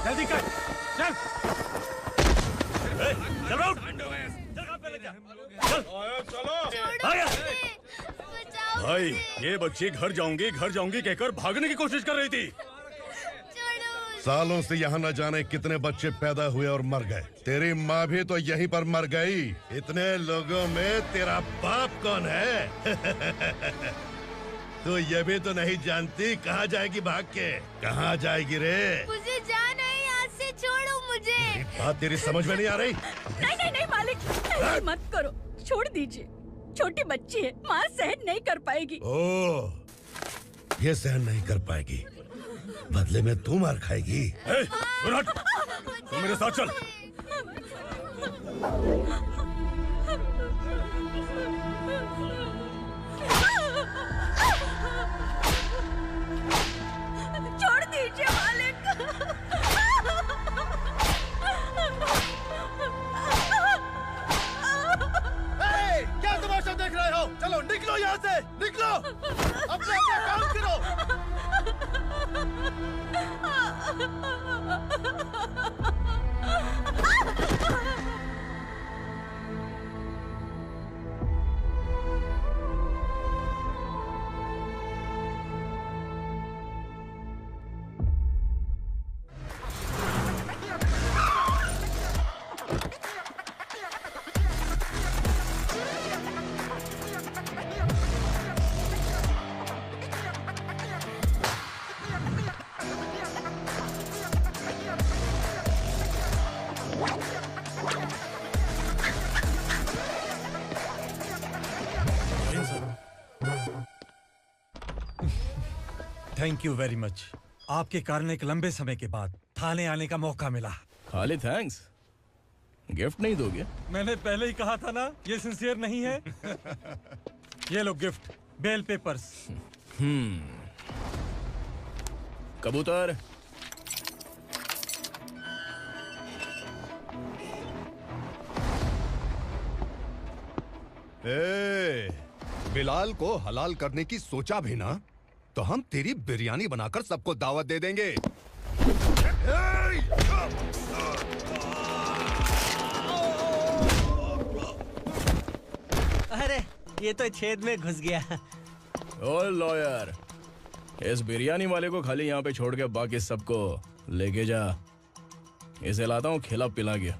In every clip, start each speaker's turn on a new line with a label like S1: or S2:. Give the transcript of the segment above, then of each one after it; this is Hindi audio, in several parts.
S1: जल्दी कर, चल। चल राउंड।
S2: भाई ये बच्ची घर जाऊंगी कहकर भागने की कोशिश कर रही थी।
S3: सालों से यहाँ न जाने कितने बच्चे पैदा हुए और मर गए। तेरी माँ भी तो यहीं पर मर गई। इतने लोगों में तेरा बाप कौन है? तू ये भी तो नहीं जानती कहाँ जाएगी भाग के? कहाँ जाएगी रे?
S4: मुझे जाना है, यहाँ से छोड़ो मुझे।
S3: बात तेरी समझ में नहीं आ रही?
S5: नहीं मालिक, ऐसे मत करो, छोड़ दीजिए। छोटी बच्ची है, माँ सहन नहीं कर पाएगी।
S3: ओह, ये सहन नहीं कर पाएगी, बदले में तू मार खाएगी।
S2: तू मेरे साथ चल।
S5: छोड़ दीजिए मालिक।
S1: क्या तमाशा देख रहे हो? चलो निकलो यहाँ से, निकलो। अपना काम करो।
S6: Thank you very much. आपके कारण एक लंबे समय के बाद थाने आने का मौका मिला।
S7: खाली थैंक्स, गिफ्ट नहीं दोगे?
S6: मैंने पहले ही कहा था ना, ये सिंसियर नहीं है। ये लो गिफ्ट, बेल पेपर्स।
S7: कबूतर।
S8: बिलाल को हलाल करने की सोचा भी ना, तो हम तेरी बिरयानी बनाकर सबको दावत दे देंगे।
S9: अरे ये तो छेद में घुस गया।
S7: ओ लॉयर, इस बिरयानी वाले को खाली यहाँ पे छोड़ के बाकी सबको लेके जा। इसे लाता हूँ खिला पिला के।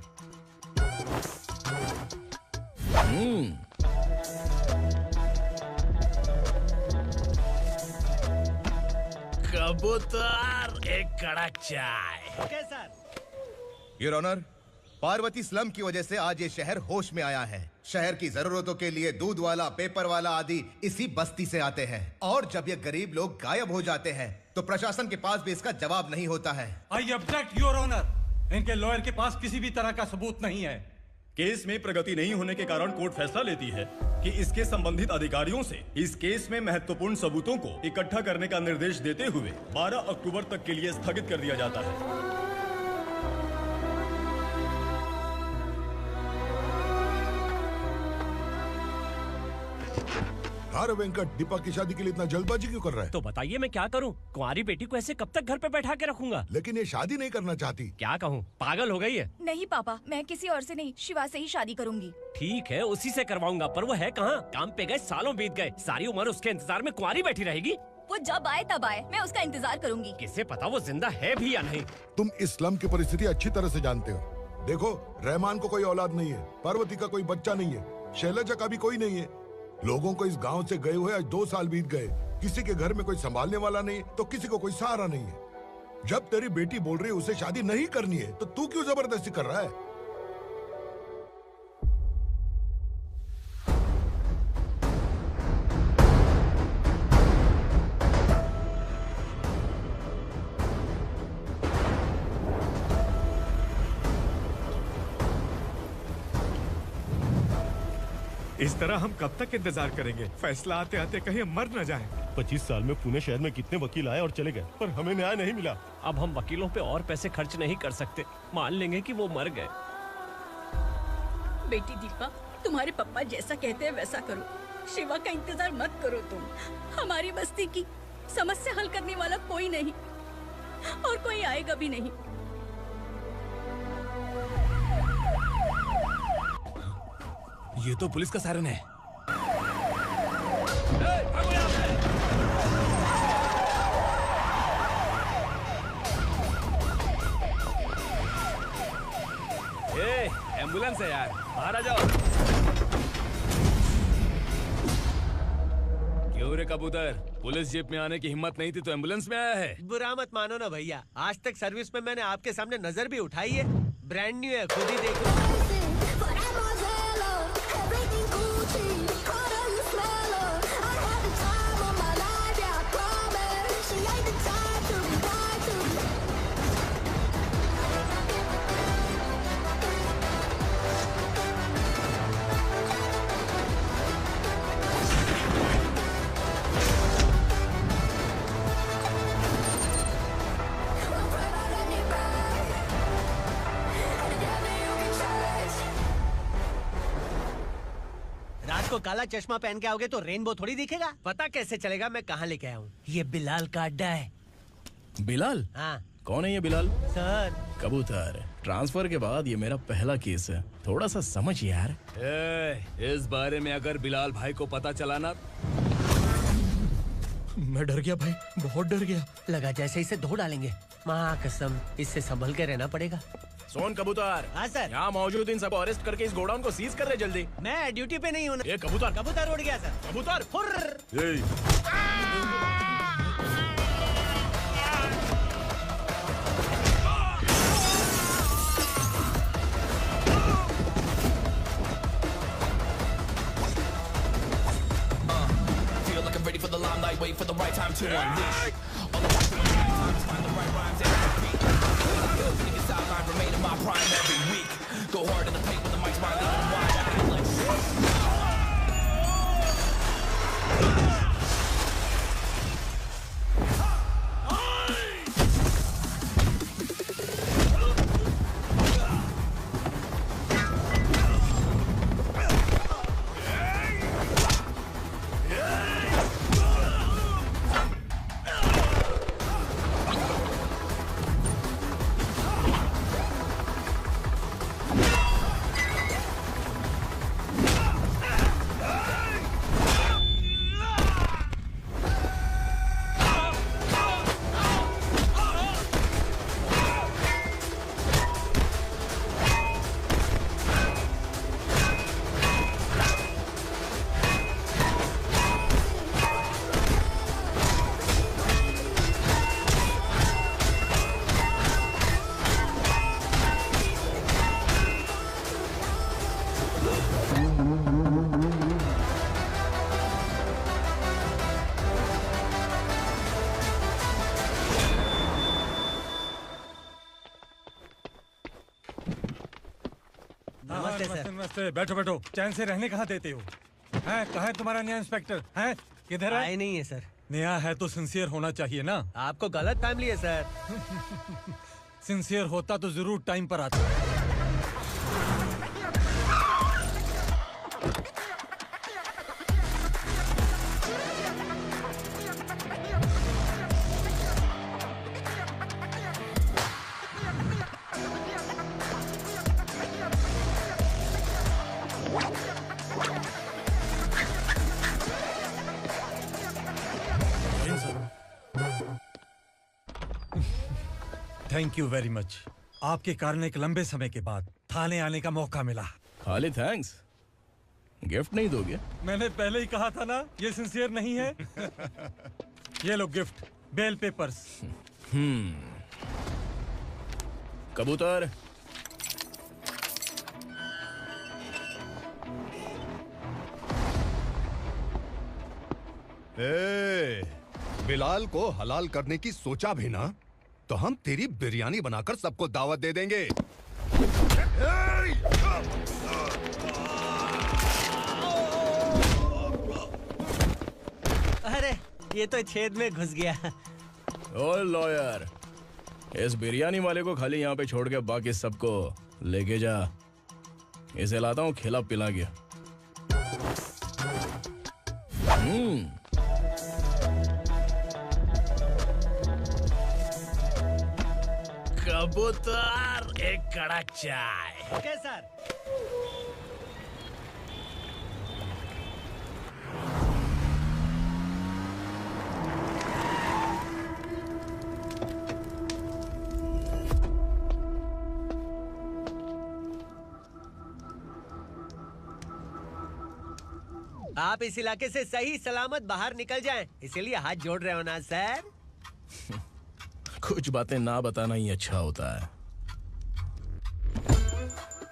S2: कबूतर, एक कड़क चाय।
S9: Okay sir.
S8: Your honour, Parvati slum की वजह से आज ये शहर होश में आया है। शहर की जरूरतों के लिए दूध वाला, पेपर वाला आदि इसी बस्ती से आते हैं, और जब ये गरीब लोग गायब हो जाते हैं तो प्रशासन के पास भी इसका जवाब नहीं होता है।
S6: I object your honour. इनके लॉयर के पास किसी भी तरह का सबूत नहीं है।
S2: केस में प्रगति नहीं होने के कारण कोर्ट फैसला लेती है कि इसके संबंधित अधिकारियों से इस केस में महत्वपूर्ण सबूतों को इकट्ठा करने का निर्देश देते हुए 12 अक्टूबर तक के लिए स्थगित कर दिया जाता है।
S3: अरे वेंकट, दीपक की शादी के लिए इतना जल्दबाजी क्यों कर रहा है?
S9: तो बताइए मैं क्या करूं? कुंवारी बेटी को ऐसे कब तक घर पे बैठा के रखूंगा?
S3: लेकिन ये शादी नहीं करना चाहती।
S9: क्या कहूं, पागल हो गई है।
S5: नहीं पापा, मैं किसी और से नहीं, शिवा से ही शादी करूंगी।
S9: ठीक है, उसी से करवाऊंगा, पर वो है कहाँ? काम पे गए, सालों बीत गए, सारी उम्र उसके इंतजार में कुंवारी बैठी रहेगी।
S5: वो जब आए तब आए, मैं उसका इंतजार करूंगी।
S9: किसे पता वो जिंदा है भी या नहीं।
S3: तुम इस्लाम की परिस्थिति अच्छी तरह से जानते हो। देखो, रहमान को कोई औलाद नहीं है, पार्वती का कोई बच्चा नहीं है, शैलजा का भी कोई नहीं है। लोगों को इस गांव से गए हुए आज 2 साल बीत गए। किसी के घर में कोई संभालने वाला नहीं, तो किसी को कोई सहारा नहीं है। जब तेरी बेटी बोल रही है उसे शादी नहीं करनी है, तो तू क्यों जबरदस्ती कर रहा है?
S10: इस तरह हम कब तक इंतजार करेंगे? फैसला आते आते कहीं हम मर न जाएं।
S11: 25 साल में पुणे शहर में कितने वकील आए और चले गए, पर हमें न्याय नहीं मिला।
S9: अब हम वकीलों पे और पैसे खर्च नहीं कर सकते। मान लेंगे कि वो मर गए।
S5: बेटी दीपा, तुम्हारे पापा जैसा कहते हैं वैसा करो। शिवा का इंतजार मत करो तुम। हमारी बस्ती की समस्या हल करने वाला कोई नहीं, और कोई आएगा भी नहीं।
S7: ये तो पुलिस का सायरन है।
S9: एम्बुलेंस है यार, बाहर आ जाओ। क्यों रे कबूतर, पुलिस जीप में आने की हिम्मत नहीं थी तो एम्बुलेंस में आया है?
S12: बुरा मत मानो ना भैया, आज तक सर्विस में मैंने आपके सामने नजर भी उठाई है। ब्रांड न्यू है, खुद ही देखो। काला चश्मा पहन के आओगे तो रेनबो थोड़ी दिखेगा। पता कैसे चलेगा मैं कहाँ लेके आया हूँ? ये बिलाल का अड्डा है।
S7: बिलाल?
S12: हाँ।
S7: कौन है ये बिलाल?
S12: सर
S7: कबूतर, ट्रांसफर के बाद ये मेरा पहला केस है, थोड़ा सा समझ यार।
S9: इस बारे में अगर बिलाल भाई को पता चला ना।
S12: मैं डर गया भाई, बहुत डर गया। लगा जैसे इसे धो डालेंगे। माँ कसम, इससे संभल के रहना पड़ेगा।
S7: सोन कबूतर।
S12: हाँ सर।
S7: यहाँ मौजूद इन सबको अरेस्ट करके इस गोडाउन को सीज कर रहे जल्दी।
S12: मैं ड्यूटी पे नहीं हूँ।
S7: ये कबूतर।
S12: कबूतर उड़ गया सर।
S7: कबूतर।
S13: Ready for the limelight, wait for the right time to unleash. All the time to find the right rhymes and beat. Niggas sideline remain in my prime every week. Go hard in the paint with the mic's my leading wide. I feel like
S6: नमस्ते, बैठो बैठो। चैन से रहने कहाँ देते हो? हैं, कहाँ है तुम्हारा नया इंस्पेक्टर? हैं, किधर है?
S12: आए नहीं है सर।
S6: नया है तो सिंसियर होना चाहिए ना।
S12: आपको गलत फैमिली है सर।
S6: सिंसियर होता तो जरूर टाइम पर आता। Thank you very much. आपके कारण एक लंबे समय के बाद थाने आने का मौका मिला।
S7: खाली थैंक्स, गिफ्ट नहीं दोगे?
S6: मैंने पहले ही कहा था ना, ये सिंसियर नहीं है। ये लो गिफ्ट, बेल पेपर्स।
S7: कबूतर।
S8: बिलाल को हलाल करने की सोचा भी ना, तो हम तेरी बिरयानी बनाकर सबको दावत दे देंगे।
S12: अरे ये तो छेद में घुस गया।
S7: ओ लॉयर, इस बिरयानी वाले को खाली यहाँ पे छोड़ के बाकी सबको लेके जा। इसे लाता हूँ खिला पिला के।
S9: कबूतर, एक कड़क चाय।
S12: Okay sir. आप इस इलाके से सही सलामत बाहर निकल जाएं, इसीलिए हाथ जोड़ रहे हो ना सर?
S7: कुछ बातें ना बताना ही अच्छा होता है।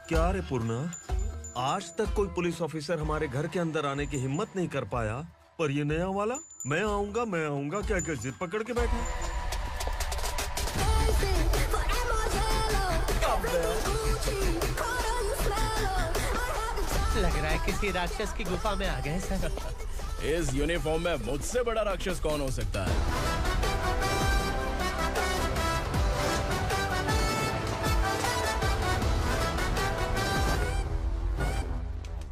S14: क्या रे पूर्णा, आज तक कोई पुलिस ऑफिसर हमारे घर के अंदर आने की हिम्मत नहीं कर पाया, पर ये नया वाला मैं आऊंगा क्या जिद पकड़ के बैठा।
S12: लग रहा है किसी राक्षस की गुफा में आ गए सर।
S7: इस यूनिफॉर्म में मुझसे बड़ा राक्षस कौन हो सकता है?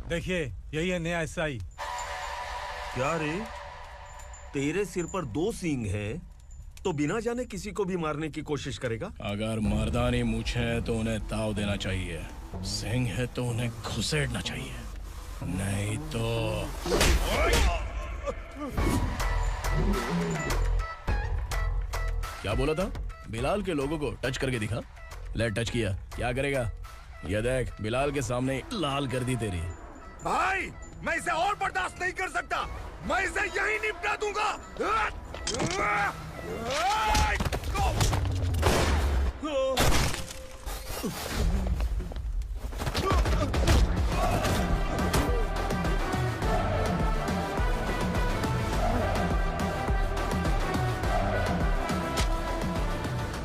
S6: देखिए, यही है नया एसआई।
S14: क्या रे, तेरे सिर पर 2 सींग है तो बिना जाने किसी को भी मारने की कोशिश करेगा?
S7: अगर मर्दानी मूछें हैं तो उन्हें ताव देना चाहिए, सिंह है तो उन्हें घुसेड़ना चाहिए, नहीं तो क्या बोला था? बिलाल के लोगों को टच करके दिखा। ले टच किया, क्या करेगा? ये देख, बिलाल के सामने लाल कर दी तेरी।
S3: भाई, मैं इसे और बर्दाश्त नहीं कर सकता, मैं इसे यहीं निपटा दूंगा।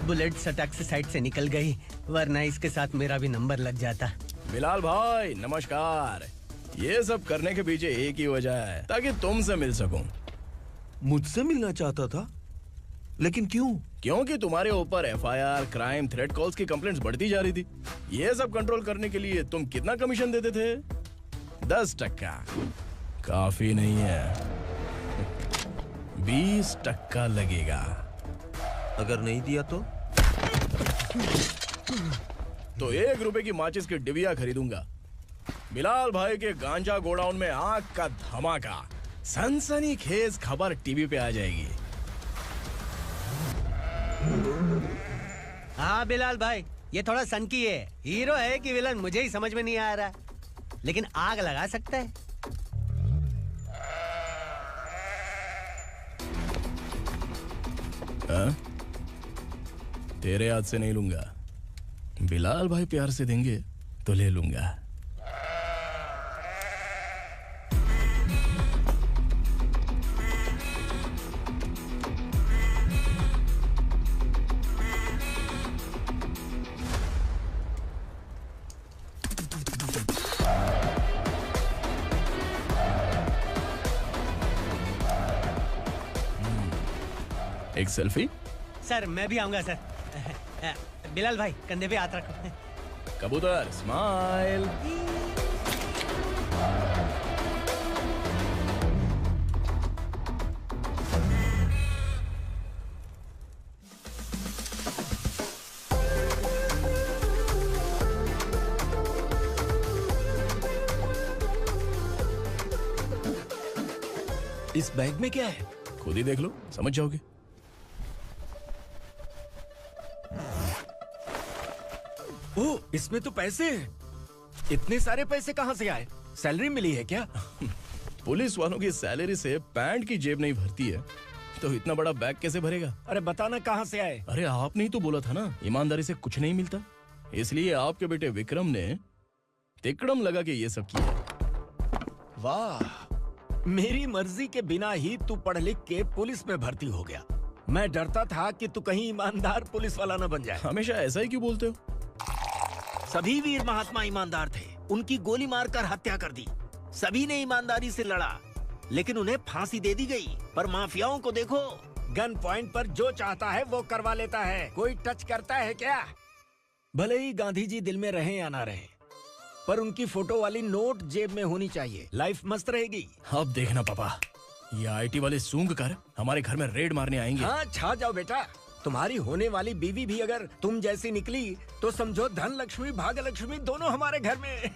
S12: बुलेट सटक से साइड से निकल गई, वरना इसके साथ मेरा भी नंबर लग जाता।
S7: बिलाल भाई नमस्कार। ये सब करने के पीछे एक ही वजह है, ताकि तुमसे मिल सकूं।
S14: मुझसे मिलना चाहता था? लेकिन क्यों?
S7: क्योंकि तुम्हारे ऊपर एफआईआर, क्राइम, थ्रेट कॉल्स की कंप्लेंट्स बढ़ती जा रही थी। ये सब कंट्रोल करने के लिए तुम कितना कमीशन देते थे? 10%। काफी नहीं है, 20% लगेगा।
S14: अगर नहीं दिया
S7: तो 1 रुपए की माचिस की डिबिया खरीदूंगा। बिलाल भाई के गांजा गोडाउन में आग का धमाका, सनसनीखेज खबर टीवी पे आ जाएगी।
S12: हाँ बिलाल भाई, ये थोड़ा सनकी है, हीरो है कि विलन मुझे ही समझ में नहीं आ रहा, लेकिन आग लगा सकता है।
S7: तेरे हाथ से नहीं लूंगा, बिलाल भाई प्यार से देंगे तो ले लूंगा। एक सेल्फी?
S12: सर मैं भी आऊंगा सर। बिलाल भाई कंधे पे हाथ रखो।
S7: कबूतर स्माइल।
S6: इस बैग में क्या है?
S7: खुद ही देख लो, समझ जाओगे।
S6: ओह, इसमें तो पैसे हैं। इतने सारे पैसे कहाँ से आए? सैलरी मिली है क्या?
S7: पुलिस वालों की सैलरी से पैंट की जेब नहीं भरती है, तो इतना बड़ा बैग कैसे भरेगा?
S6: अरे बताना कहाँ से आए?
S7: अरे आपने ही तो बोला था ना, ईमानदारी से कुछ नहीं मिलता, इसलिए आपके बेटे विक्रम ने तिकड़म लगा के ये सब किया।
S6: वाह, मेरी मर्जी के बिना ही तू पढ़ लिख के पुलिस में भर्ती हो गया। मैं डरता था कि तू कहीं ईमानदार पुलिस वाला न बन जाए।
S7: हमेशा ऐसा ही क्यों बोलते हो?
S6: सभी वीर महात्मा ईमानदार थे, उनकी गोली मारकर हत्या कर दी। सभी ने ईमानदारी से लड़ा, लेकिन उन्हें फांसी दे दी गई। पर माफियाओं को देखो, गन पॉइंट पर जो चाहता है वो करवा लेता है। कोई टच करता है क्या? भले ही गांधी जी दिल में रहे या ना रहे, पर उनकी फोटो वाली नोट जेब में होनी चाहिए। लाइफ मस्त रहेगी।
S7: अब देखना पापा, ये आईटी वाले सूंघ कर हमारे घर में रेड मारने आएंगे।
S6: हाँ, छा जाओ बेटा। तुम्हारी होने वाली बीवी भी अगर तुम जैसी निकली तो समझो धन लक्ष्मी भाग्य लक्ष्मी दोनों हमारे घर में।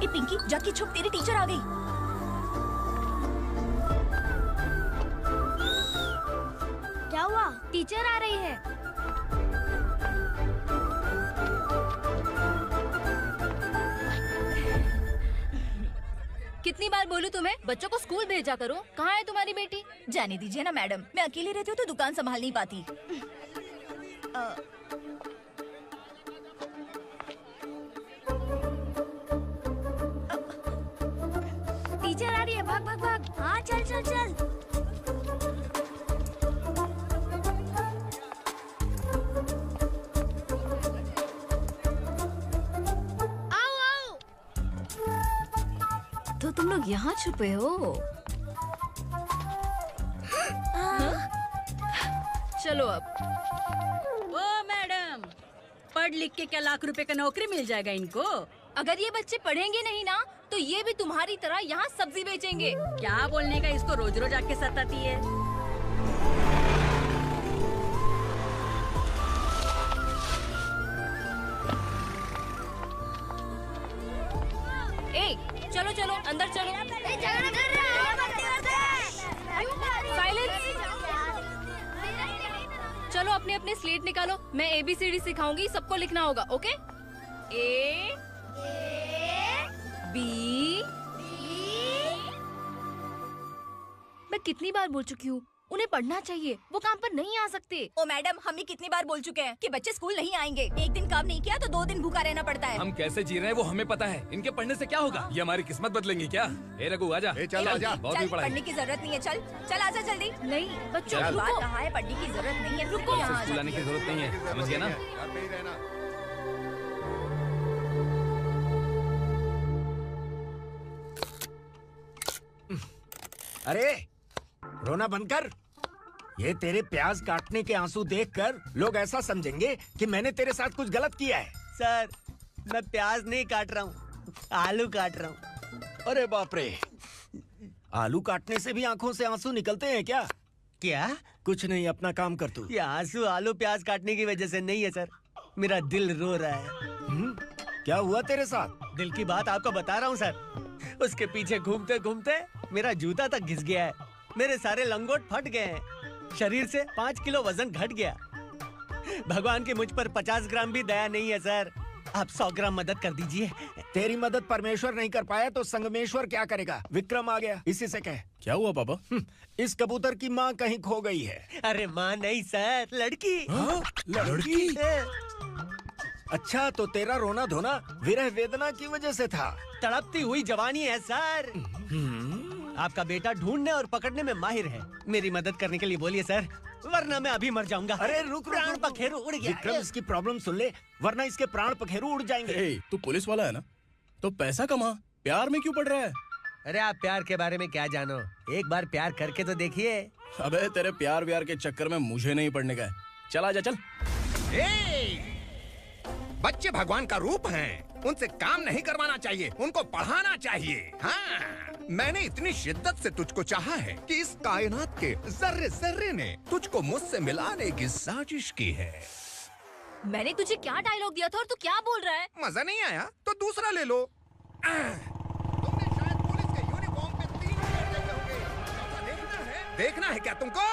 S5: पिंकी जाके छुप, तेरी टीचर आ गई।
S4: क्या हुआ? टीचर आ रही है।
S5: कितनी बार बोलूं तुम्हें, बच्चों को स्कूल भेजा करो। कहाँ है तुम्हारी बेटी? जाने दीजिए ना मैडम, मैं अकेली रहती हूँ तो दुकान संभाल नहीं पाती।
S4: टीचर आ रही है, भाग भाग भाग। हाँ चल चल चल। आओ आओ।
S5: तो तुम लोग यहाँ छुपे हो? चलो अब।
S15: ओ मैडम, पढ़ लिख के क्या लाख रुपए का नौकरी मिल जाएगा इनको?
S5: अगर ये बच्चे पढ़ेंगे नहीं ना तो ये भी तुम्हारी तरह यहाँ सब्जी बेचेंगे।
S15: क्या बोलने का, इसको रोज रोज आके सताती है।
S5: ए, चलो चलो अंदर चलो।
S4: झगड़ा कर रहे हो।
S5: साइलेंस। चलो अपने अपने स्लेट निकालो, मैं ABCD सिखाऊंगी, सबको लिखना होगा। ओके? A B। मैं कितनी बार बोल चुकी हूँ, उन्हें पढ़ना चाहिए, वो काम पर नहीं आ सकते। ओ मैडम, हम भी कितनी बार बोल चुके हैं कि बच्चे स्कूल नहीं आएंगे। एक दिन काम नहीं किया तो 2 दिन भूखा रहना पड़ता है।
S16: हम कैसे जी रहे हैं वो हमें पता है, इनके पढ़ने से क्या होगा? ये हमारी किस्मत बदलेंगी क्या? ए रघु आजा।
S3: चल आजा।
S16: बहुत भी पढ़ाई।
S5: पढ़ने की जरूरत नहीं है, चल चल आजा जल्दी। नहीं बच्चों की बात कहाँ है, पढ़ने की जरूरत नहीं है, रुको यहाँ।
S16: स्कूल आने की जरूरत नहीं है, समझ गया ना?
S6: अरे रोना बंद कर। ये तेरे प्याज काटने के आंसू देखकर लोग ऐसा समझेंगे कि मैंने तेरे साथ कुछ गलत किया है।
S12: सर, मैं प्याज नहीं काट रहा हूँ, आलू काट रहा हूँ।
S6: अरे बाप रे, आलू काटने से भी आंखों से आंसू निकलते हैं क्या?
S12: क्या?
S6: कुछ नहीं, अपना काम कर तू।
S12: ये आंसू आलू प्याज काटने की वजह से नहीं है सर, मेरा दिल रो रहा है।
S6: क्या हुआ तेरे साथ?
S12: दिल की बात आपको बता रहा हूँ सर। उसके पीछे घूमते घूमते मेरा जूता तक घिस गया है, मेरे सारे लंगोट फट गए हैं, शरीर से 5 किलो वजन घट गया। भगवान की मुझ पर 50 ग्राम भी दया नहीं है सर, आप 100 ग्राम मदद कर दीजिए।
S6: तेरी मदद परमेश्वर नहीं कर पाया तो संगमेश्वर क्या करेगा? विक्रम आ गया, इसी से कह।
S7: क्या हुआ पापा?
S6: इस कबूतर की माँ कहीं खो गई है।
S12: अरे माँ नहीं सर, लड़की।
S6: लड़की? अच्छा, तो तेरा रोना धोना विरह वेदना की वजह से था।
S12: तड़पती हुई जवानी है सर। आपका बेटा ढूंढने और पकड़ने में माहिर है, मेरी मदद करने के लिए बोलिए सर, वरना मैं अभी मर जाऊंगा।
S6: अरे रुक,
S12: प्राण पखेरु उड़ गया।
S6: विक्रम, इसकी प्रॉब्लम सुन ले, वरना इसके प्राण पखेरु उड़ जाएंगे।
S7: तू पुलिस वाला है ना, तो पैसा कमा, प्यार में क्यों पड़ रहा है?
S12: अरे आप प्यार के बारे में क्या जानो, एक बार प्यार करके तो देखिए।
S7: अबे तेरे प्यार व्यार के चक्कर में मुझे नहीं पड़ने का है, चल आजा चल।
S17: बच्चे भगवान का रूप हैं, उनसे काम नहीं करवाना चाहिए, उनको पढ़ाना चाहिए। हाँ, मैंने इतनी शिद्दत से तुझको चाहा है कि इस कायनात के जर्रे जर्रे ने तुझको मुझसे मिलाने की साजिश की है।
S5: मैंने तुझे क्या डायलॉग दिया था और तू क्या बोल रहा है?
S17: मजा नहीं आया तो दूसरा ले लो। तुमने शायद पुलिस के यूनिफॉर्म पे 3 कलर देखे होंगे। देखना है क्या तुमको?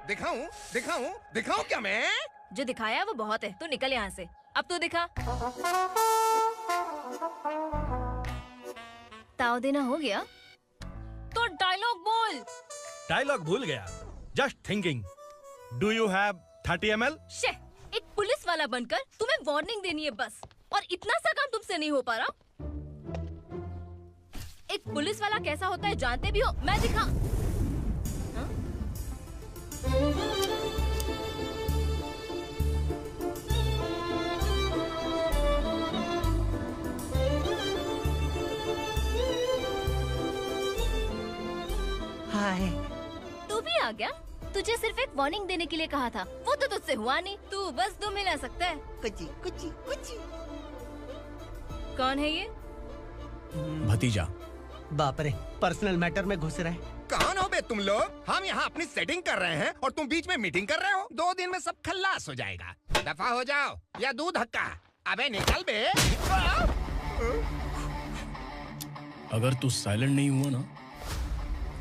S17: दिखाऊं दिखाऊं दिखाऊं क्या मैं?
S5: जो दिखाया वो बहुत है, तू निकल यहाँ से। अब तो दिखा। ताव देना हो गया तो डायलॉग बोल।
S1: डायलॉग भूल गया। Just thinking, do you have 30 ml?
S5: शे, एक पुलिस वाला बनकर तुम्हें वार्निंग देनी है बस, और इतना सा काम तुमसे नहीं हो पा रहा। एक पुलिस वाला कैसा होता है जानते भी हो? मैं दिखा। हाँ?
S12: हाय।
S5: तू भी आ गया? तुझे सिर्फ एक वार्निंग देने के लिए कहा था, वो तो तुझसे हुआ नहीं। तू बस दुम हिला सकता है। कुची कुची कुची। कौन है ये?
S7: भतीजा।
S12: बाप रे, पर्सनल मैटर में घुस रहे।
S17: कौन हो बे तुम लोग? हम यहाँ अपनी सेटिंग कर रहे हैं और तुम बीच में मीटिंग कर रहे हो। 2 दिन में सब खल्लास हो जाएगा। दफा हो जाओ या दूध हक्का। अबे निकल बे।
S7: अगर तू साइलेंट नहीं हुआ ना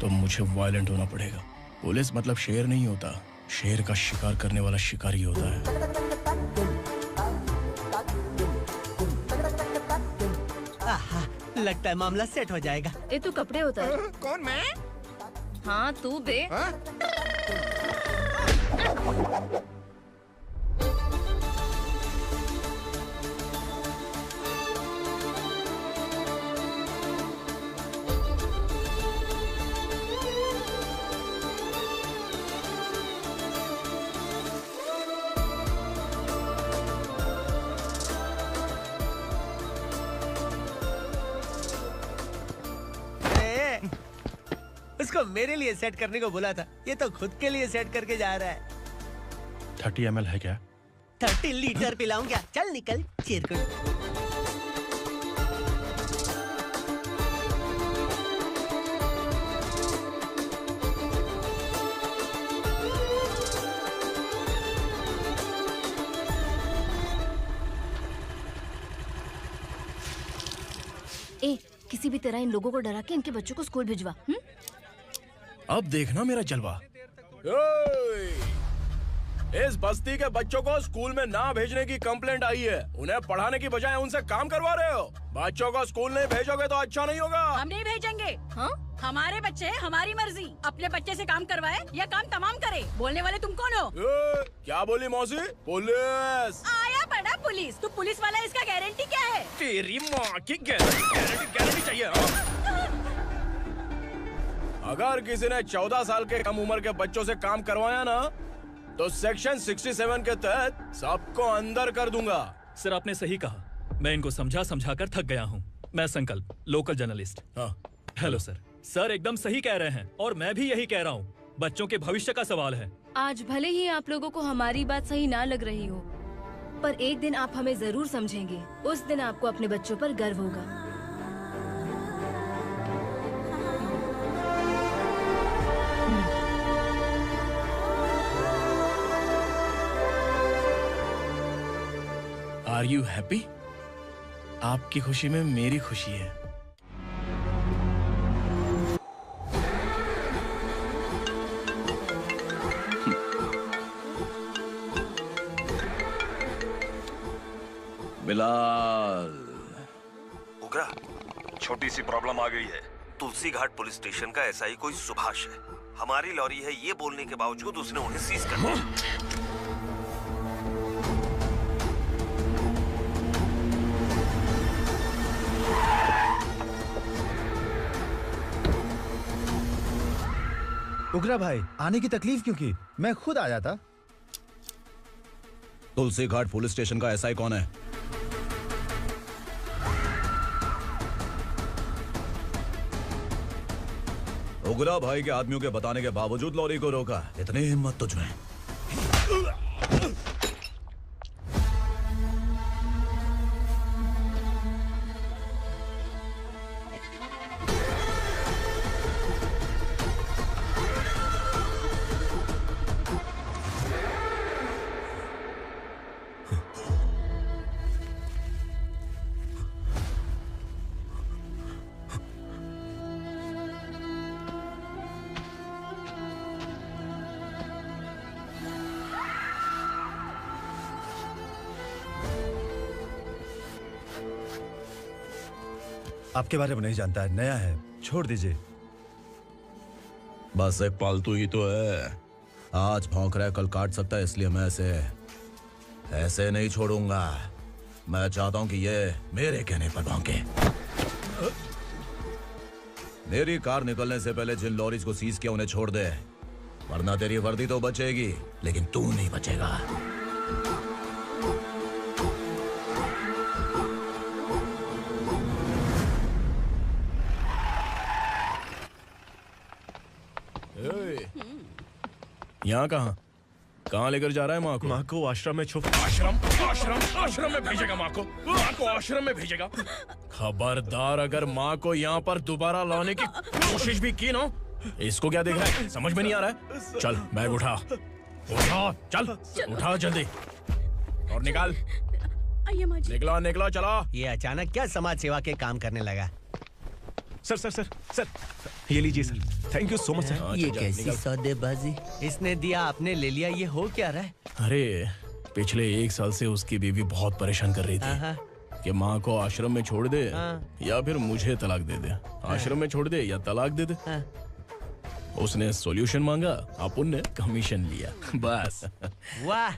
S7: तो मुझे वायलेंट होना पड़ेगा। पुलिस मतलब शेर नहीं होता, शेर का शिकार करने वाला शिकारी होता है।
S12: लगता है मामला सेट हो जाएगा।
S5: ए तू कपड़े उतार।
S17: कौन मैं?
S5: हाँ तू बे।
S12: उसको मेरे लिए सेट करने को बोला था, ये तो खुद के लिए सेट करके जा रहा है।
S7: 30 ml है क्या?
S12: 30 लीटर पिलाऊं क्या? चल निकल चिरकुट।
S5: ए किसी भी तरह इन लोगों को डरा के इनके बच्चों को स्कूल भिजवा।
S7: अब देखना मेरा जलवा। इस बस्ती के बच्चों को स्कूल में ना भेजने की कंप्लेंट आई है। उन्हें पढ़ाने की बजाय उनसे काम करवा रहे हो। बच्चों को स्कूल नहीं भेजोगे तो अच्छा नहीं होगा।
S15: हम नहीं भेजेंगे। हाँ? हमारे बच्चे हमारी मर्जी। अपने बच्चे से काम करवाए या काम तमाम करे। बोलने वाले तुम कौन हो?
S7: क्या बोली मौसी? पुलिस
S15: आया बड़ा पुलिस। तू पुलिस वाला, इसका गारंटी क्या है?
S7: तेरी माँ की गारंटी चाहिए। अगर किसी ने 14 साल के कम उम्र के बच्चों से काम करवाया ना तो सेक्शन 67 के तहत सबको अंदर कर दूंगा।
S18: सर आपने सही कहा। मैं इनको समझा कर थक गया हूँ। मैं संकल्प, लोकल जर्नलिस्ट।
S7: हाँ।
S18: Hello sir. सर एकदम सही कह रहे हैं और मैं भी यही कह रहा हूँ। बच्चों के भविष्य का सवाल है।
S5: आज भले ही आप लोगों को हमारी बात सही ना लग रही हो, पर एक दिन आप हमें जरूर समझेंगे। उस दिन आपको अपने बच्चों पर गर्व होगा।
S7: Are you happy? आपकी खुशी में मेरी खुशी है।
S19: बिलाल। उगरा, छोटी सी प्रॉब्लम आ गई है। तुलसी घाट पुलिस स्टेशन का एसआई कोई सुभाष है। हमारी लॉरी है ये बोलने के बावजूद उसने उन्हें सीज कर दिया।
S1: उगरा भाई, आने की तकलीफ क्यों की? मैं खुद आ जाता।
S19: तुलसी घाट पुलिस स्टेशन का एसआई कौन है? उगरा भाई के आदमियों के बताने के बावजूद लॉरी को रोका। इतनी हिम्मत तुझमें?
S1: आपके बारे में नहीं जानता है, नया है, छोड़ दीजिए।
S19: बस एक पालतू ही तो है। आज भौंक रहा है, कल काट सकता है, इसलिए मैं ऐसे नहीं छोड़ूंगा। मैं चाहता हूं कि ये मेरे कहने पर भौंके। मेरी कार निकलने से पहले जिन लॉरीज को सीज किया उन्हें छोड़ दे, वरना तेरी वर्दी तो बचेगी लेकिन तू नहीं बचेगा।
S7: यहाँ कहाँ लेकर जा रहा है माँ को?
S11: माँ को आश्रम में छुप।
S7: आश्रम में भेजेगा माँ को? माँ को आश्रम में भेजेगा? खबरदार, अगर माँ को यहाँ पर दोबारा लाने की कोशिश भी की ना, इसको क्या देख रहा है? समझ में नहीं आ रहा है? चल बैग उठा, चल उठा जल्दी और निकाल। निकला चला।
S12: ये अचानक क्या समाज सेवा के काम करने लगा?
S10: सर सर सर सर ये लीजिए sir, thank you so much sir.
S12: ये कैसी सौदेबाजी? इसने दिया आपने ले लिया, ये हो क्या रहा है?
S7: अरे पिछले 1 साल से उसकी बीवी बहुत परेशान कर रही थी कि माँ को आश्रम में छोड़ दे या फिर मुझे तलाक दे दे, आश्रम में छोड़ दे या तलाक दे दे। उसने सॉल्यूशन मांगा, अपन ने कमीशन लिया, बस।
S12: वाह,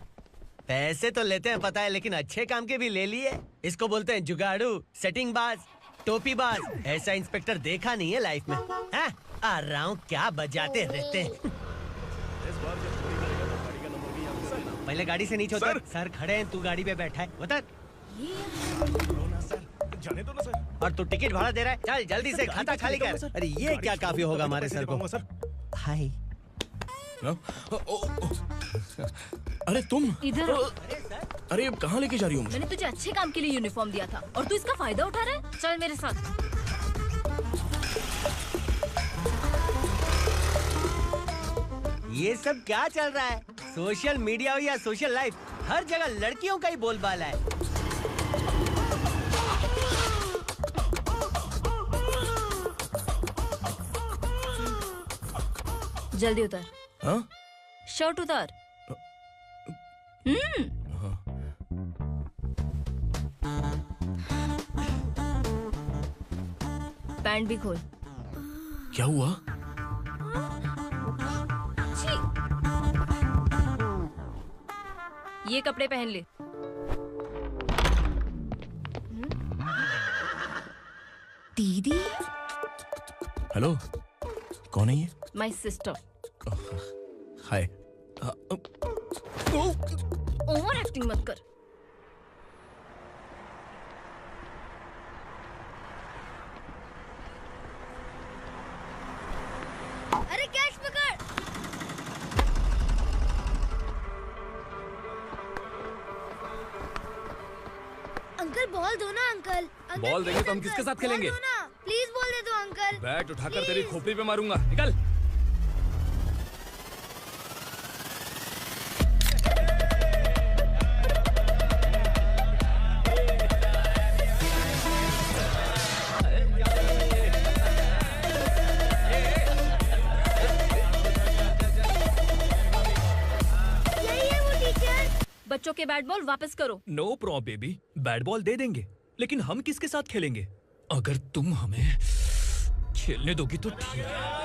S12: पैसे तो लेते हैं पता है, लेकिन अच्छे काम के भी ले लिए। इसको बोलते हैं जुगाड़ू, सेटिंग बाज, टोपी बाज। ऐसा इंस्पेक्टर देखा नहीं है लाइफ में। हाँ? आ रहा हूँ, क्या बजाते रहते हैं। पहले गाड़ी से नीचे उतर। सर खड़े हैं, तू गाड़ी पे बैठा है, उतर।
S10: जाने दो ना सर।
S12: और तू टिकट भाड़ा दे रहा है, चल जल्दी से खाता खाली कर। अरे ये क्या काफी होगा हमारे सर को। हाय।
S7: अरे तुम
S5: इधर।
S7: अरे अब कहाँ लेके जा रही हो मुझे?
S5: मैंने तुझे अच्छे काम के लिए यूनिफॉर्म दिया था और तू इसका फायदा उठा रहा है। चल मेरे साथ।
S12: ये सब क्या चल रहा है? सोशल मीडिया हो या सोशल लाइफ, हर जगह लड़कियों का ही बोलबाला है।
S5: जल्दी उतर।
S7: हाँ?
S5: शर्ट उतार। पैंट भी खोल।
S7: क्या हुआ?
S5: ये कपड़े पहन ले। दीदी।
S7: हेलो, कौन है ये?
S5: My sister.
S7: Hi.
S5: Over acting मत कर।
S4: अरे कैच पकड़। अंकल बॉल दो ना अंकल।
S16: बॉल देंगे तो हम किसके साथ खेलेंगे?
S4: प्लीज बॉल दे दो अंकल।
S16: बैट उठाकर तेरी खोपड़ी पे मारूंगा, निकल।
S5: बच्चों के बैट बॉल वापस करो।
S18: No problem baby, bat ball दे देंगे, लेकिन हम किसके साथ खेलेंगे? अगर तुम हमें खेलने दोगी तो ठीक है।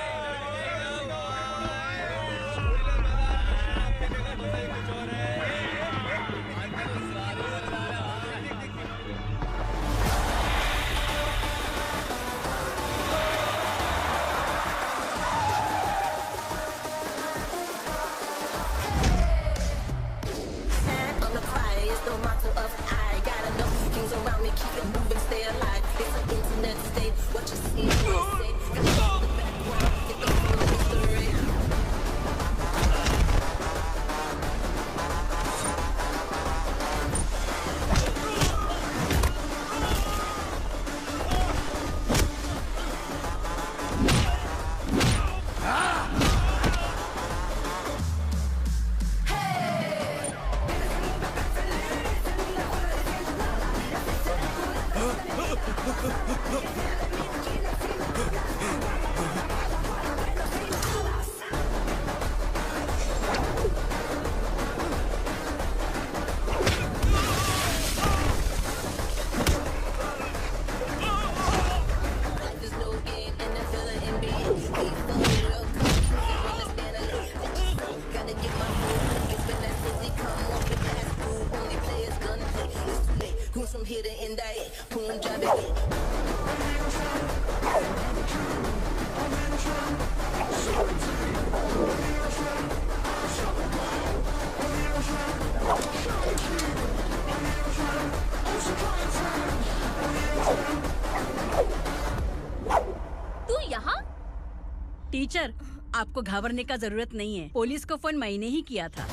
S15: टीचर, आपको घबराने का जरूरत नहीं है। पुलिस को फोन मैंने ही किया था।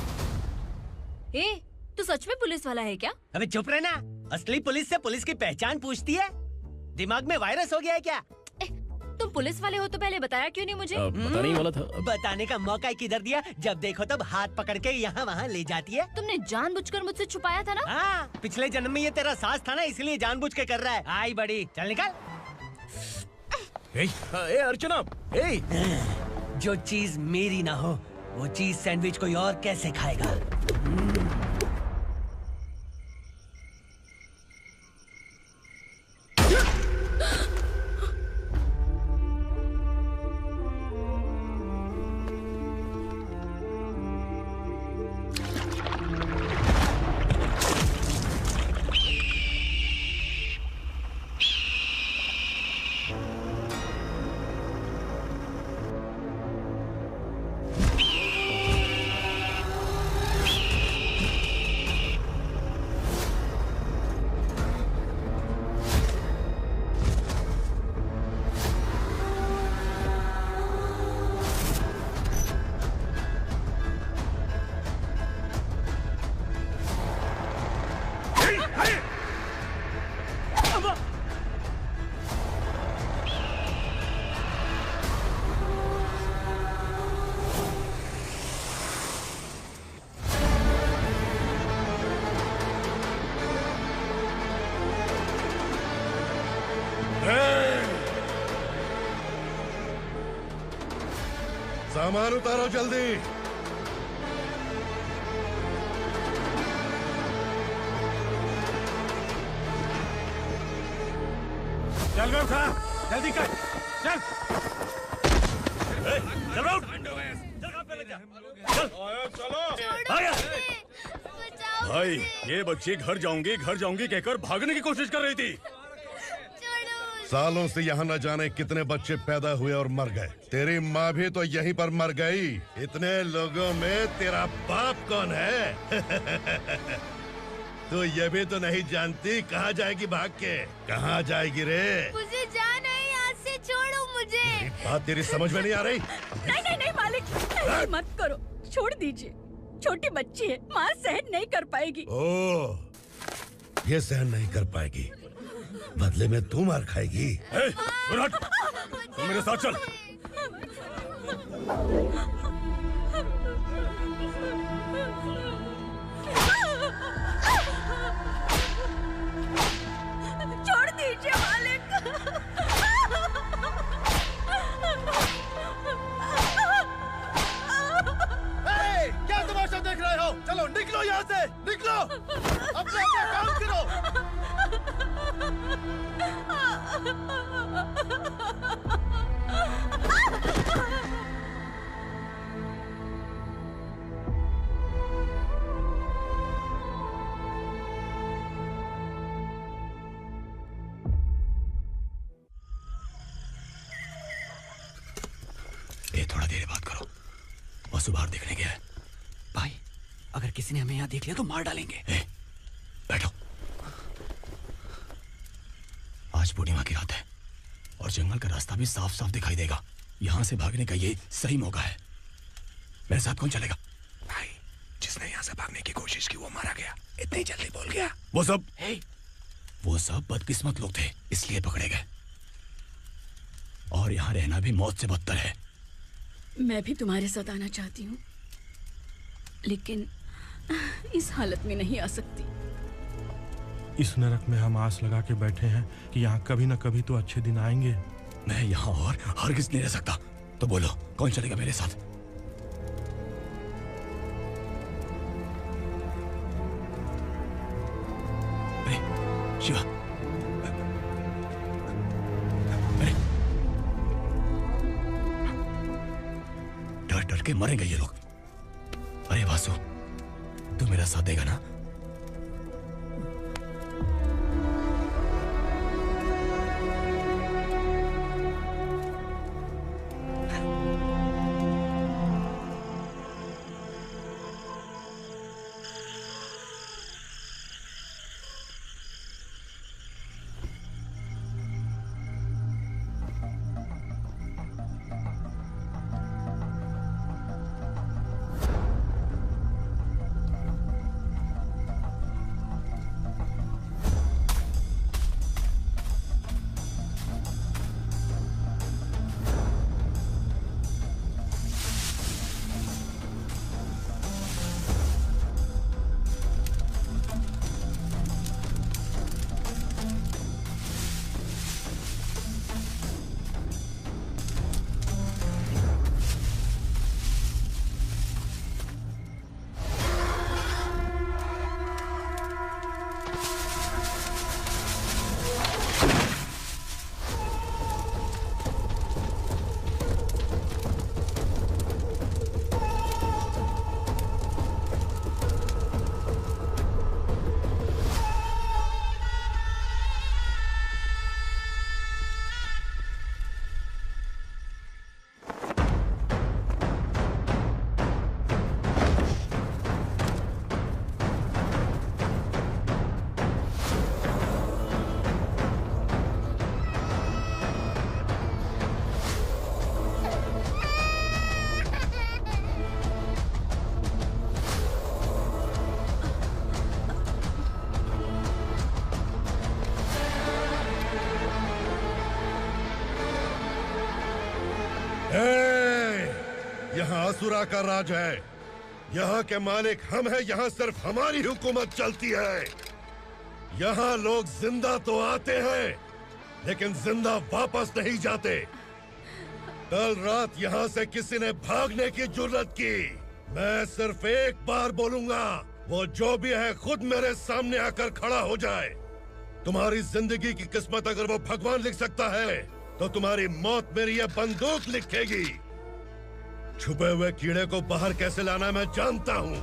S5: ए, तू सच में पुलिस वाला है क्या?
S12: अबे चुप रहना। असली पुलिस से पुलिस की पहचान पूछती है? दिमाग में वायरस हो गया है क्या?
S5: तुम पुलिस वाले हो तो पहले बताया क्यों नहीं मुझे?
S7: बताने ही वाला था।
S12: बताने का मौका किधर दिया? जब देखो तब हाथ पकड़ के यहाँ वहाँ ले जाती है।
S5: तुमने जानबूझकर मुझसे छुपाया था ना?
S12: हाँ, पिछले जन्म में ये तेरा सास था ना, इसलिए जानबूझ के कर रहा है। आई बड़ी, चल निकल।
S7: ए अर्चना,
S12: जो चीज मेरी ना हो वो चीज सैंडविच कोई और कैसे खाएगा?
S3: सामान उतारो जल्दी।
S1: चल रहा था, जल्दी कर, चल।
S2: चल रहा हूँ। चलो। भाई, ये बच्ची घर जाऊंगी कहकर भागने की कोशिश कर रही थी।
S3: सालों से यहाँ न जाने कितने बच्चे पैदा हुए और मर गए। तेरी माँ भी तो यहीं पर मर गई। इतने लोगों में तेरा बाप कौन है? तू ये भी तो नहीं जानती कहाँ जाएगी भाग के? कहाँ जाएगी रे?
S4: मुझे जाना है यहाँ से, छोड़ो मुझे।
S3: बात तेरी समझ में नहीं आ रही?
S15: नहीं मालिक, ऐसे मत करो, छोड़ दीजिए। छोटी बच्ची है, माँ सहन नहीं कर पाएगी।
S3: ओह, ये सहन नहीं कर पाएगी, बदले में तू मार खाएगी।
S2: तू मेरे साथ चल।
S15: छोड़ दीजिए मालिक।
S1: क्या तमाशा देख रहे हो? चलो निकलो यहाँ से, निकलो। अपना काम करो।
S18: थोड़ा देर बात करो, वसु बाहर देखने गया है। भाई, अगर किसी ने हमें यहाँ देख लिया तो मार डालेंगे। बैठो। आज पूर्णिमा की रात है और जंगल का रास्ता भी साफ साफ दिखाई देगा। यहाँ से भागने का ये सही मौका है। मेरे साथ कौन चलेगा?
S17: भाई, जिसने यहाँ से भागने की कोशिश की वो मारा गया। इतनी जल्दी बोल गया।
S18: वो सब बदकिस्मत लोग थे, इसलिए पकड़े गए। और यहाँ रहना भी मौत से बदतर है।
S15: मैं भी तुम्हारे साथ आना चाहती हूँ, लेकिन इस हालत में नहीं आ सकती।
S11: इस नरक में हम आस लगा के बैठे हैं कि यहाँ कभी न कभी तो अच्छे दिन आएंगे।
S18: मैं यहाँ और हरगिज़ नहीं रह सकता। तो बोलो, कौन चलेगा मेरे साथ? अरे शिवा, अरे डर डर के मरेंगे ये लोग। अरे वासु, तू मेरा साथ देगा ना?
S3: यहाँ असुरा का राज है। यहाँ के मालिक हम हैं, यहाँ सिर्फ हमारी हुकूमत चलती है। यहाँ लोग जिंदा तो आते हैं लेकिन जिंदा वापस नहीं जाते। कल रात यहाँ से किसी ने भागने की जुर्रत की, मैं सिर्फ एक बार बोलूंगा, वो जो भी है खुद मेरे सामने आकर खड़ा हो जाए। तुम्हारी जिंदगी की किस्मत अगर वो भगवान लिख सकता है तो तुम्हारी मौत मेरी ये बंदूक लिखेगी। छुपे हुए कीड़े को बाहर कैसे लाना मैं जानता हूँ।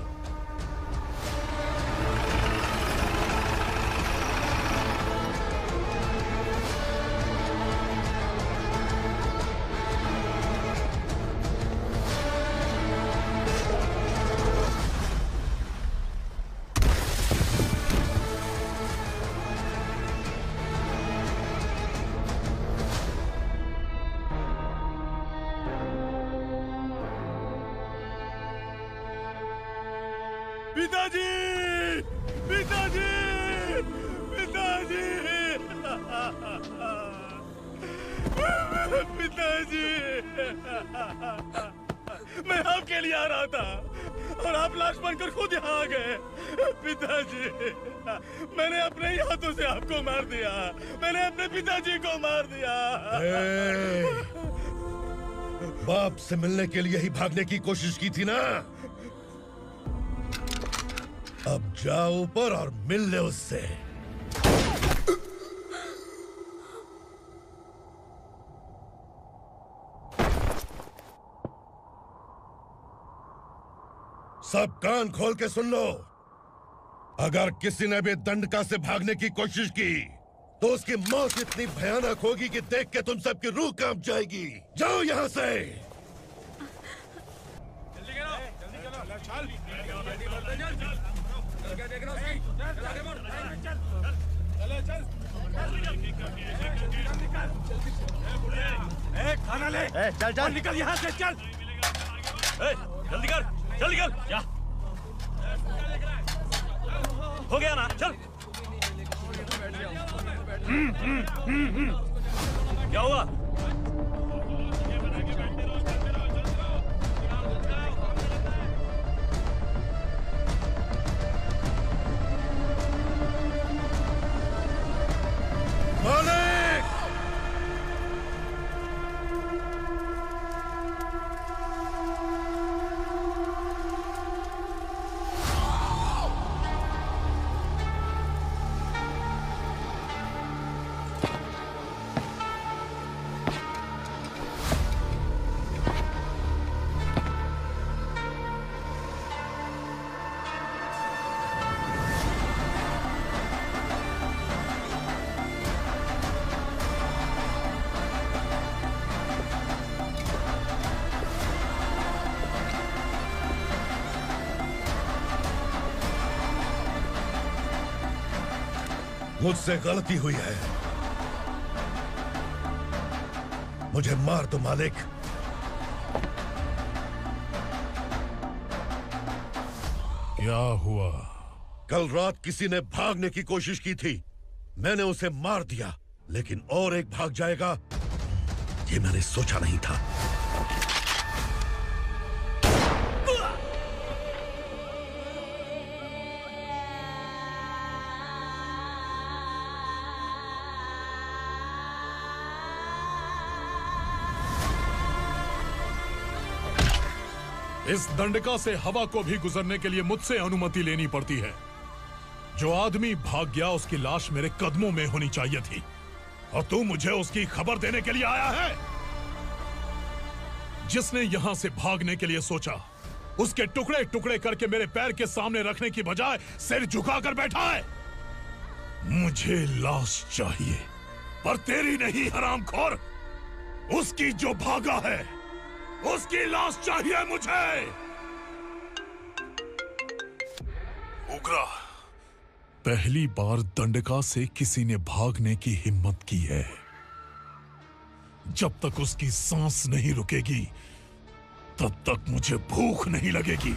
S1: पिताजी, पिताजी, पिताजी, पिताजी, मैं आपके लिए आ रहा था और आप लाश बनकर खुद यहाँ आ गए। पिताजी, मैंने अपने ही हाथों से आपको मार दिया। मैंने अपने पिताजी को मार दिया।
S3: बाप से मिलने के लिए ही भागने की कोशिश की थी ना? अब जाओ ऊपर और मिल ले उससे। सब कान खोल के सुन लो। अगर किसी ने भी दंडका से भागने की कोशिश की तो उसकी मौत इतनी भयानक होगी कि देख के तुम सबकी रूह कांप जाएगी। जाओ यहाँ से।
S1: खाना ले।
S12: चल चल
S1: निकल यहाँ से, चल। जल्दी कर, जल्दी कर। जा। हो गया ना, चल। क्या हुआ?
S3: मुझसे गलती हुई है, मुझे मार दो मालिक।
S11: क्या हुआ?
S3: कल रात किसी ने भागने की कोशिश की थी, मैंने उसे मार दिया, लेकिन और एक भाग जाएगा ये मैंने सोचा नहीं था।
S11: इस दंडका से हवा को भी गुजरने के लिए मुझसे अनुमति लेनी पड़ती है। जो आदमी भाग गया उसकी लाश मेरे कदमों में होनी चाहिए थी, और तू मुझे उसकी खबर देने के लिए आया है। जिसने यहां से भागने के लिए सोचा उसके टुकड़े टुकड़े करके मेरे पैर के सामने रखने की बजाय सिर झुकाकर बैठा है। मुझे लाश चाहिए, पर तेरी नहीं हरामखोर, उसकी जो भागा है उसकी लाश चाहिए मुझे। उग्रा, पहली बार दंडका से किसी ने भागने की हिम्मत की है। जब तक उसकी सांस नहीं रुकेगी तब तक मुझे भूख नहीं लगेगी।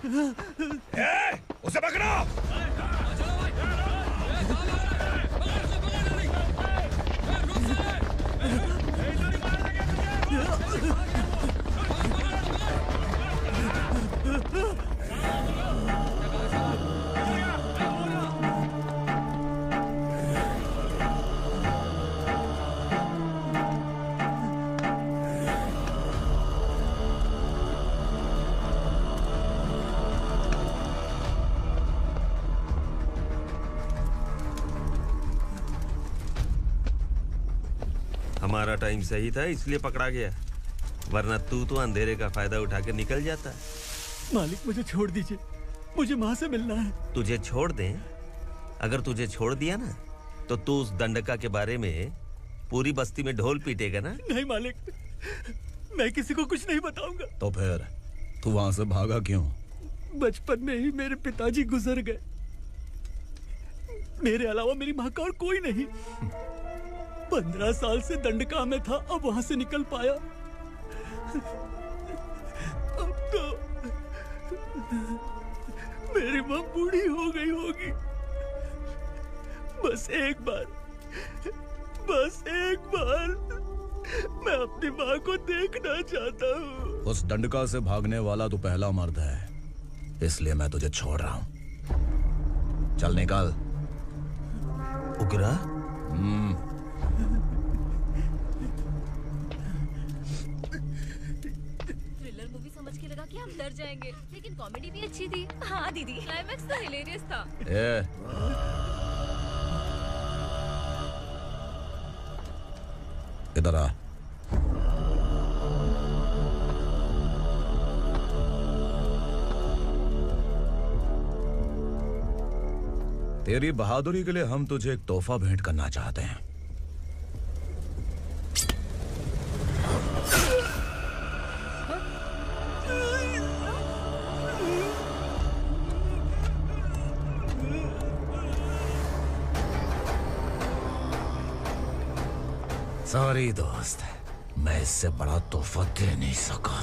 S17: उसे पकड़ो।
S14: हमारा टाइम सही था इसलिए पकड़ा गया, वरना तू तो अंधेरे का फायदा उठा के निकल जाता।
S12: मालिक मुझे छोड़ दीजिए, मुझे माँ से मिलना है।
S14: तुझे छोड़ दें? अगर तुझे छोड़ दिया ना तो तू उस दंडका के बारे में पूरी बस्ती में ढोल पीटेगा ना।
S12: नहीं मालिक, मैं किसी को कुछ नहीं बताऊंगा।
S18: तो फिर तू वहां से भागा क्यों?
S12: बचपन में ही मेरे पिताजी गुजर गए, मेरे अलावा मेरी माँ का और कोई नहीं। 15 साल से दंडका में था, अब वहां से निकल पाया। अब तो मेरी माँ बूढ़ी हो गई होगी। बस एक बार मैं अपनी माँ को देखना चाहता हूँ।
S18: उस दंडका से भागने वाला तो पहला मर्द है, इसलिए मैं तुझे छोड़ रहा हूँ। चल निकल।
S14: उग्रा?
S5: थ्रिलर मूवी समझ के लगा कि हम डर जाएंगे, लेकिन कॉमेडी भी अच्छी थी। हाँ दीदी, क्लाइमैक्स तो हिलेरियस था।
S18: इधर आ। तेरी बहादुरी के लिए हम तुझे एक तोहफा भेंट करना चाहते हैं। सॉरी दोस्त, मैं इससे बड़ा तोहफा दे नहीं सका।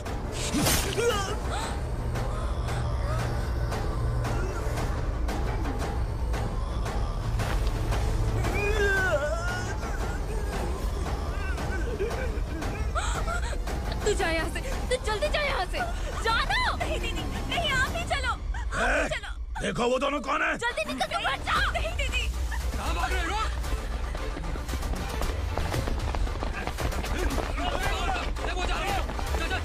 S5: तू जा यहाँ से, तू जल्दी जा यहाँ से। जाना। नहीं दीदी, नहीं, आप ही चलो, आप ही चलो।
S17: देखो वो दोनों कौन है?
S5: जल्दी निकल के बैठ जाओ। नहीं दीदी।
S16: कहाँ भाग रहे हो? वो जा रहे हो। चल चल।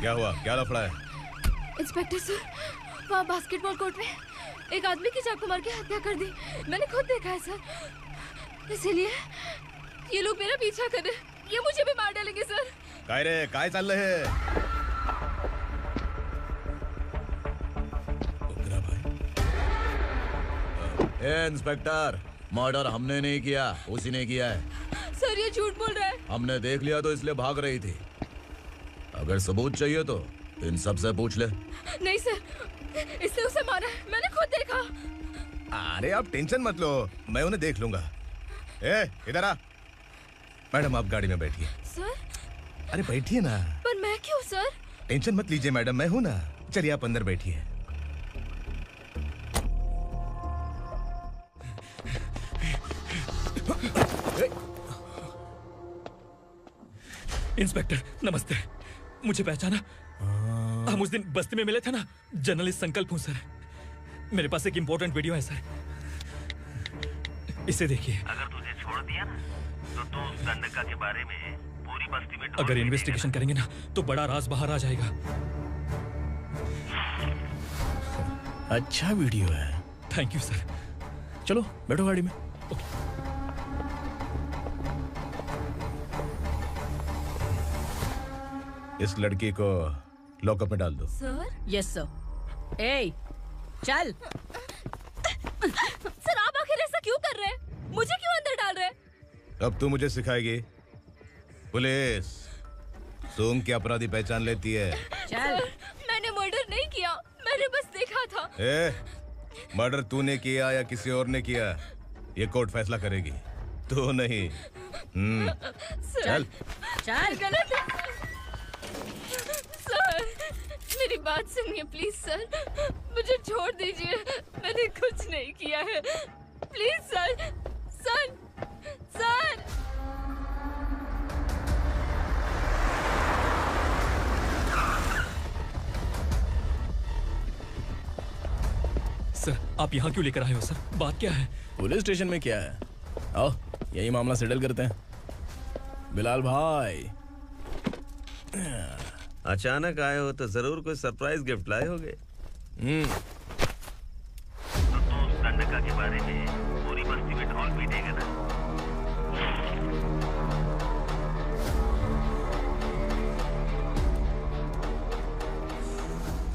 S17: क्या हुआ? क्या लफड़ा है?
S5: इंस्पेक्टर सर, वहाँ बास्केटबॉल कोर्ट में एक आदमी की चाकू मार के हत्या कर दी। मैंने खुद देखा है सर, इसीलिए ये लोग मेरा पीछा कर रहे, ये मुझे भी मार डालेंगे सर।
S17: काय रे, काय चाललंय हे?
S18: ए इंस्पेक्टर, मर्डर हमने नहीं किया, उसी ने किया है।
S5: सर ये झूठ बोल रहा है।
S18: हमने देख लिया तो इसलिए भाग रही थी। अगर सबूत चाहिए तो इन सब से पूछ ले।
S5: नहीं सर, इसने उसे मारा है, मैंने खुद देखा।
S17: अरे आप टेंशन मत लो, मैं उन्हें देख लूंगा। इधर आ। मैडम आप गाड़ी में बैठिए।
S5: सर?
S17: अरे बैठिए ना।
S5: पर मैं क्यों सर?
S17: टेंशन मत लीजिए मैडम, मैं हूं ना। चलिए आप अंदर बैठिए।
S16: इंस्पेक्टर नमस्ते, मुझे पहचाना? हम उस दिन बस्ती में मिले थे ना। जर्नलिस्ट संकल्प हूँ सर। मेरे पास एक इम्पोर्टेंट वीडियो है सर, इसे देखिए।
S14: अगर तुझे छोड़ दिया ना तो तू उस दंडका के बारे में पूरी बस्ती में
S16: अगर इन्वेस्टिगेशन करेंगे ना तो बड़ा राज बाहर आ जाएगा।
S18: अच्छा वीडियो है।
S16: Thank you sir. चलो बैठो गाड़ी में।
S17: इस लड़की को लॉकअप में डाल दो।
S15: सर? Yes sir. ए, चल।
S5: सर आप आखिर ऐसा क्यों कर रहे हैं? मुझे क्यों
S8: अब तू मुझे सिखाएगी? पुलिस सूंघ के अपराधी पहचान लेती है।
S5: चल। मैंने मर्डर नहीं किया, मैंने बस देखा था।
S8: मर्डर तूने किया या किसी और ने किया, ये कोर्ट फैसला करेगी, तू नहीं। चल
S5: चल। गलत है सर, मेरी बात सुनिए प्लीज सर, मुझे छोड़ दीजिए, मैंने कुछ नहीं किया है, please sir. Sir sir
S16: sir, आप यहाँ क्यों लेकर आए हो सर? बात क्या है?
S7: पुलिस स्टेशन में क्या है? आओ यही मामला सेटल करते हैं। बिलाल भाई,
S14: अचानक आए हो तो जरूर कोई सरप्राइज गिफ्ट लाए होगे।
S19: तो संडका के बारे में पूरी बस्ती में ढोल पीटेगा ना?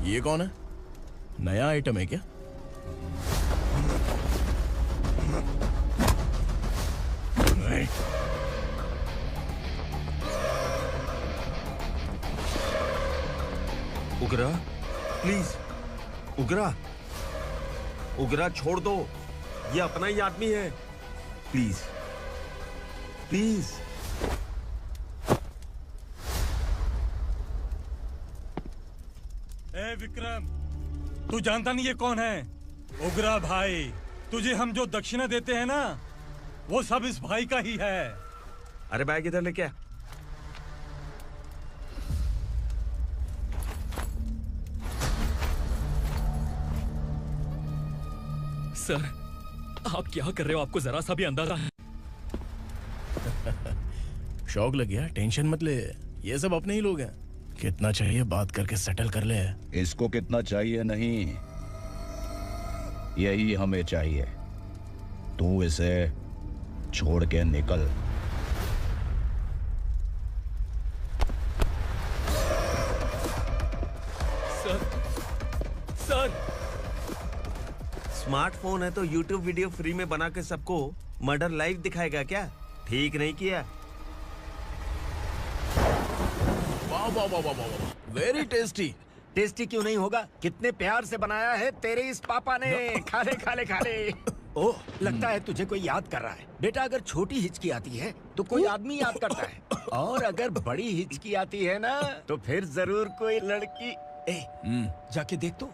S7: ये कौन है? नया आइटम है क्या?
S14: उगरा, प्लीज उगरा, उगरा छोड़ दो, ये अपना ही आदमी है, प्लीज प्लीज।
S1: ए विक्रम, तू जानता नहीं ये कौन है? उगरा भाई। तुझे हम जो दक्षिणा देते हैं ना, वो सब इस भाई का ही है।
S14: अरे बैग इधर लेके आ।
S16: सर, आप क्या कर रहे हो? आपको जरा सा भी अंदाजा है?
S7: शौक लग गया? टेंशन मत ले, ये सब अपने ही लोग हैं। कितना चाहिए बात करके सेटल कर ले।
S18: इसको कितना चाहिए नहीं, यही हमें चाहिए। तू इसे छोड़ के निकल।
S16: सर
S14: स्मार्टफोन है तो YouTube वीडियो फ्री में बना के सबको मर्डर लाइव दिखाएगा क्या? ठीक नहीं किया।
S7: वाह वाह वाह वाह वाह, वेरी टेस्टी।
S6: टेस्टी क्यों नहीं होगा? कितने प्यार से बनाया है तेरे इस पापा ने। खा ले खा ले खा ले। ओह, लगता है तुझे कोई याद कर रहा है। बेटा, अगर छोटी हिचकी आती है तो कोई आदमी याद करता है, और अगर बड़ी हिचकी आती है ना तो फिर जरूर कोई लड़की। जाके देख तो।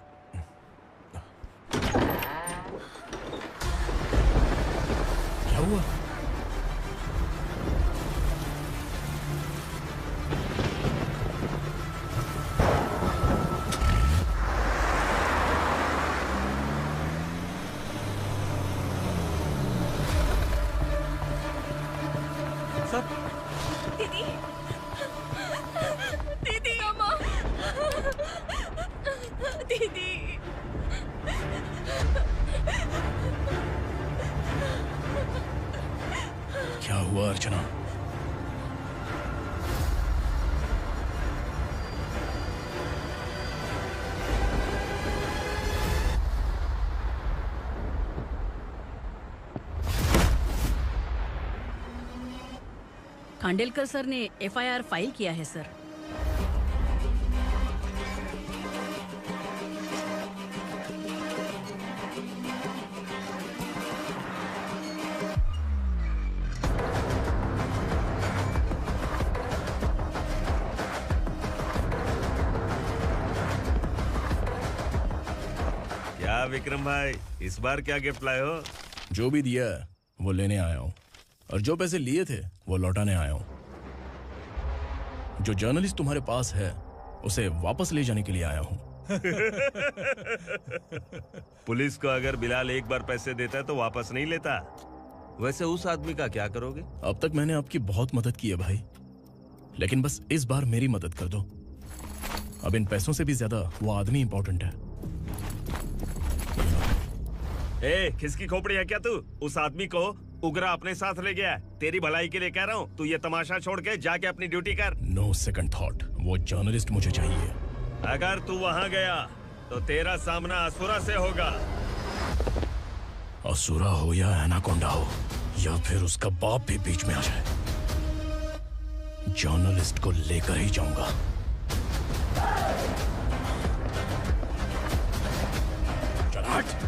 S7: क्या हुआ?
S5: दीदी, दीदी, अम्मा, दीदी।
S7: क्या हुआ अर्चना?
S15: खांडेलकर सर ने एफआईआर फाइल किया है सर।
S14: क्या विक्रम भाई, इस बार क्या गिफ्ट लाए हो?
S7: जो भी दिया है वो लेने आया हूँ, और जो पैसे लिए थे वो लौटाने आया हूँ। जो जर्नलिस्ट तुम्हारे पास है उसे वापस ले जाने के लिए आया हूँ।
S14: पुलिस को अगर बिलाल एक बार पैसे देता है तो वापस नहीं लेता। वैसे उस आदमी का क्या करोगे?
S7: अब तक मैंने आपकी बहुत मदद की है भाई, लेकिन बस इस बार मेरी मदद कर दो। अब इन पैसों से भी ज्यादा वो आदमी इंपॉर्टेंट है।
S14: खिसकी खोपड़ी है क्या तू? उस आदमी को उगरा अपने साथ ले गया। तेरी भलाई के लिए कह रहा हूँ, तू ये तमाशा छोड़ के जाके अपनी ड्यूटी कर।
S7: नो सेकंड थॉट, वो जर्नलिस्ट मुझे चाहिए।
S14: अगर तू वहाँ गया तो तेरा सामना असुरा से होगा।
S7: असुरा हो या एनाकोंडा हो, या फिर उसका बाप भी बीच में आ जाए, जर्नलिस्ट को लेकर ही जाऊंगा। चल हट।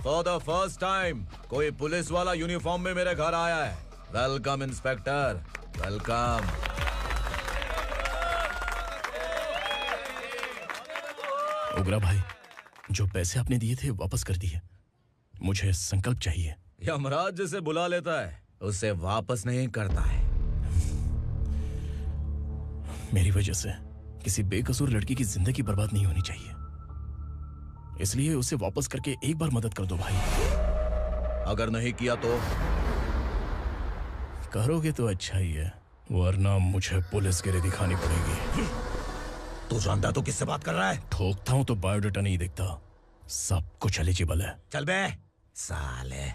S20: फॉर द फर्स्ट टाइम कोई पुलिस वाला यूनिफॉर्म में मेरे घर आया है। Welcome inspector, welcome.
S7: उग्रा भाई, जो पैसे आपने दिए थे वापस कर दिए। मुझे संकल्प चाहिए।
S20: यमराज जिसे बुला लेता है उसे वापस नहीं करता है।
S7: मेरी वजह से किसी बेकसूर लड़की की जिंदगी बर्बाद नहीं होनी चाहिए, इसलिए उसे वापस करके एक बार मदद कर दो भाई।
S20: अगर नहीं किया तो?
S7: करोगे तो अच्छा ही है, वरना मुझे पुलिसगिरी दिखानी पड़ेगी।
S20: तू जानता तो किससे बात कर रहा है?
S7: ठोकता हूं तो बायोडाटा नहीं दिखता, सब कुछ एलिजिबल है।
S20: चल बे साले।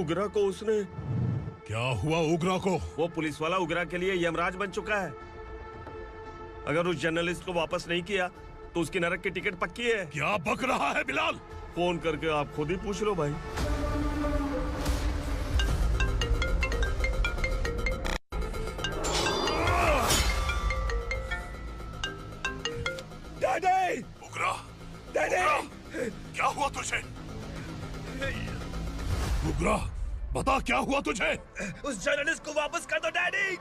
S14: उगरा को उसने।
S11: क्या हुआ उगरा को?
S14: वो पुलिस वाला उगरा के लिए यमराज बन चुका है। अगर उस जर्नलिस्ट को वापस नहीं किया तो उसकी नरक की टिकट पक्की है।
S11: क्या बक रहा है बिलाल?
S14: फोन करके आप खुद ही पूछ लो भाई।
S11: डैडी! उगरा! डैडी! क्या हुआ तुझे? उगरा, बता क्या हुआ तुझे?
S7: उस जर्नलिस्ट को वापस कर दो डैडी,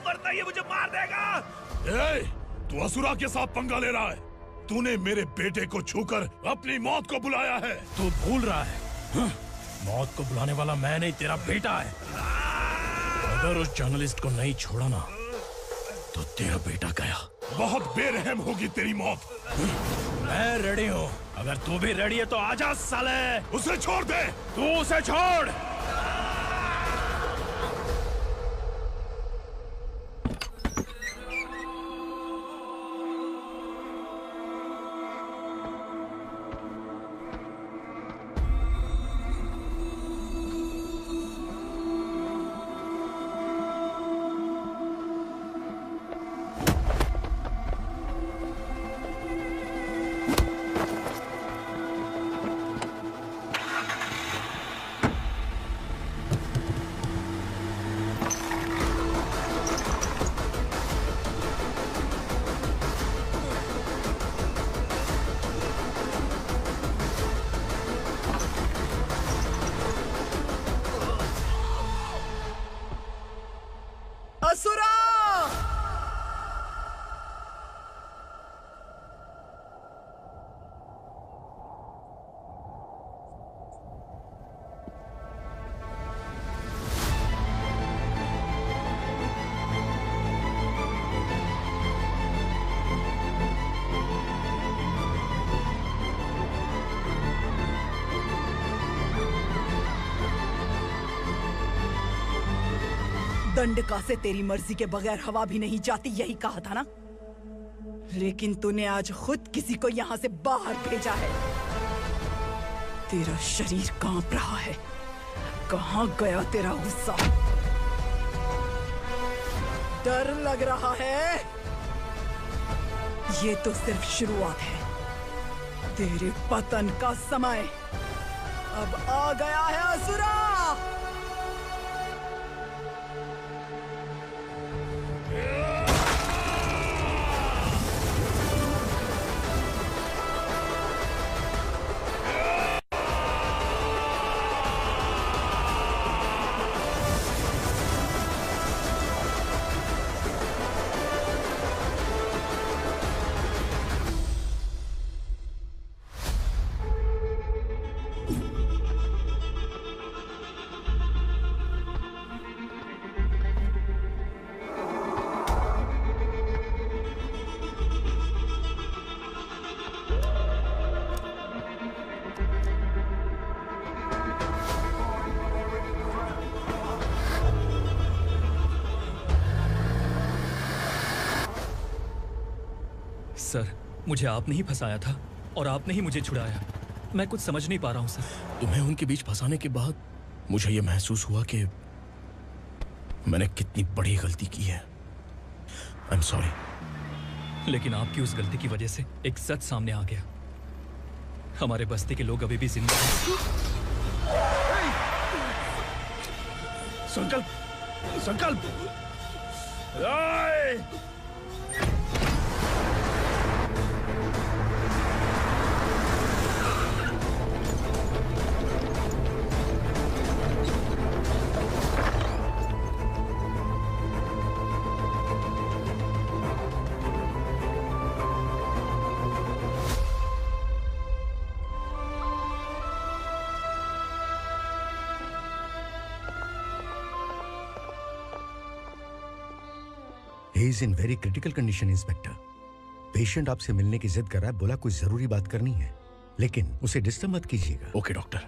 S7: वरना ये मुझे मार देगा।
S11: ए, तू असुरा के साथ पंगा ले रहा है। तूने मेरे बेटे को छूकर अपनी मौत को बुलाया है।
S7: तू भूल रहा है, मौत को बुलाने वाला मैं नहीं, तेरा बेटा है। अगर उस जर्नलिस्ट को नहीं छोड़ा ना तो तेरा बेटा गया।
S11: बहुत बेरहम होगी तेरी मौत।
S7: मैं रेडी हूँ, अगर तू भी रेडी है तो आजा साले।
S11: उसे छोड़ दे।
S7: तू उसे छोड़।
S12: असुरा!
S15: दंडका से तेरी मर्जी के बगैर हवा भी नहीं जाती, यही कहा था ना? लेकिन तूने आज खुद किसी को यहाँ से बाहर भेजा है। तेरा शरीर कांप रहा है। कहाँ गया तेरा गुस्सा? डर लग रहा है? ये तो सिर्फ शुरुआत है। तेरे पतन का समय अब आ गया है असुरा।
S16: सर, मुझे आपने ही फंसाया था और आपने ही मुझे छुड़ाया। मैं कुछ समझ नहीं पा रहा हूँ सर।
S7: तुम्हें उनके बीच फंसाने के बाद मुझे ये महसूस हुआ कि मैंने कितनी बड़ी गलती की है। I am sorry.
S16: लेकिन आपकी उस गलती की वजह से एक सच सामने आ गया। हमारे बस्ती के लोग अभी भी जिंदा हैं।
S7: संकल्प, संकल्प।
S21: He is in very critical condition, inspector. Patient आपसे मिलने की जिद कर रहा है, बोला कुछ जरूरी बात करनी है, लेकिन उसे डिस्टर्ब मत कीजिएगा।
S7: Okay doctor.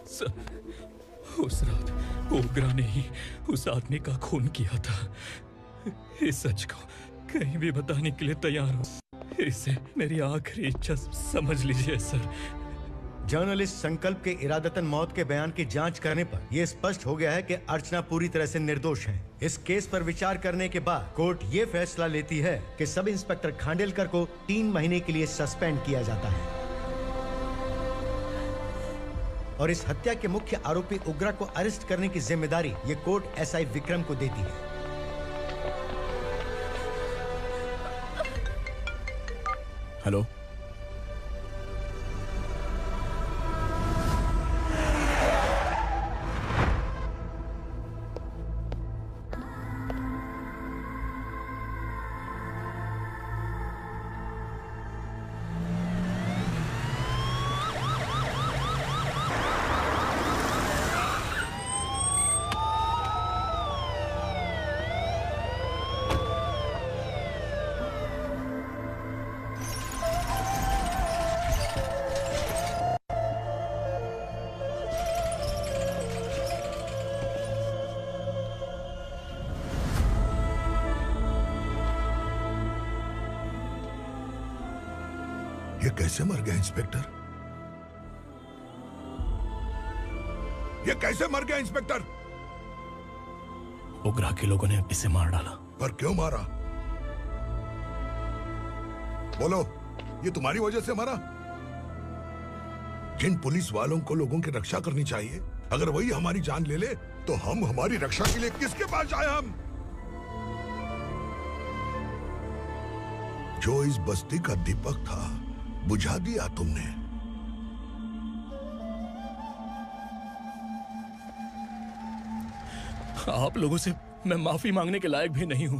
S16: सर, उस रात ओग्रा ने ही उस आदमी का खून किया था। इस सच को कहीं भी बताने के लिए तैयार हूँ। इसे मेरी आखिरी इच्छा समझ लीजिए सर।
S21: जर्नलिस्ट संकल्प के इरादतन मौत के बयान की जांच करने पर यह स्पष्ट हो गया है कि अर्चना पूरी तरह से निर्दोष है। इस केस पर विचार करने के बाद कोर्ट ये फैसला लेती है कि सब इंस्पेक्टर खांडेलकर को 3 महीने के लिए सस्पेंड किया जाता है और इस हत्या के मुख्य आरोपी उग्रा को अरेस्ट करने की जिम्मेदारी ये कोर्ट एसआई विक्रम को देती है।
S7: हेलो,
S3: ये कैसे मर गया इंस्पेक्टर? ये कैसे मर गया इंस्पेक्टर?
S7: ओग्रा के लोगों ने इसे मार डाला।
S3: पर क्यों मारा? बोलो, ये तुम्हारी वजह से मारा? जिन पुलिस वालों को लोगों की रक्षा करनी चाहिए, अगर वही हमारी जान ले ले तो हम हमारी रक्षा के लिए किसके पास जाए? हम जो इस बस्ती का दीपक था बुझा दिया तुमने।
S7: आप लोगों से मैं माफी मांगने के लायक भी नहीं हूं।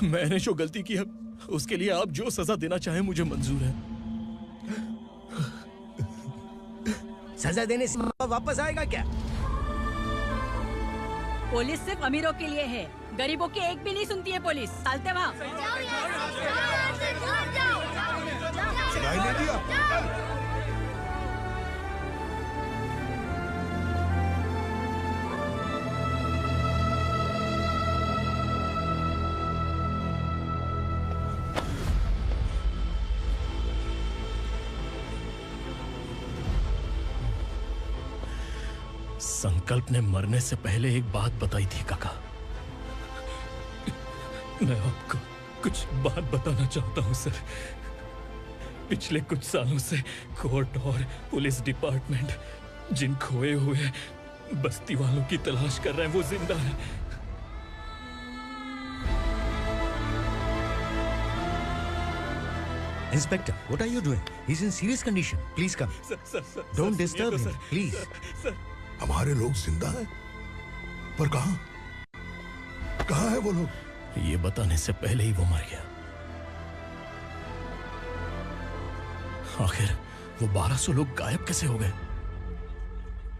S7: मैंने जो गलती की है उसके लिए आप जो सजा देना चाहें मुझे मंजूर है।
S12: सजा देने से वापस आएगा क्या?
S13: पुलिस सिर्फ अमीरों के लिए है, गरीबों की एक भी नहीं सुनती है पुलिस। चलते वहाँ।
S3: सुनाई नहीं दिया?
S7: संकल्प ने मरने से पहले एक बात बताई थी काका। मैं आपको कुछ बात बताना चाहता हूं सर। पिछले कुछ सालों से कोर्ट और पुलिस डिपार्टमेंट जिन खोए हुए बस्ती वालों की तलाश कर रहे हैं वो जिंदा है।
S21: Inspector, what are you doing? He's in serious condition. Please come.
S7: Sir,
S21: Don't disturb him, please.
S3: हमारे लोग जिंदा हैं? पर कहां? कहां है वो लोग?
S7: ये बताने से पहले ही वो मर गया। आखिर वो 1200 लोग गायब कैसे हो गए?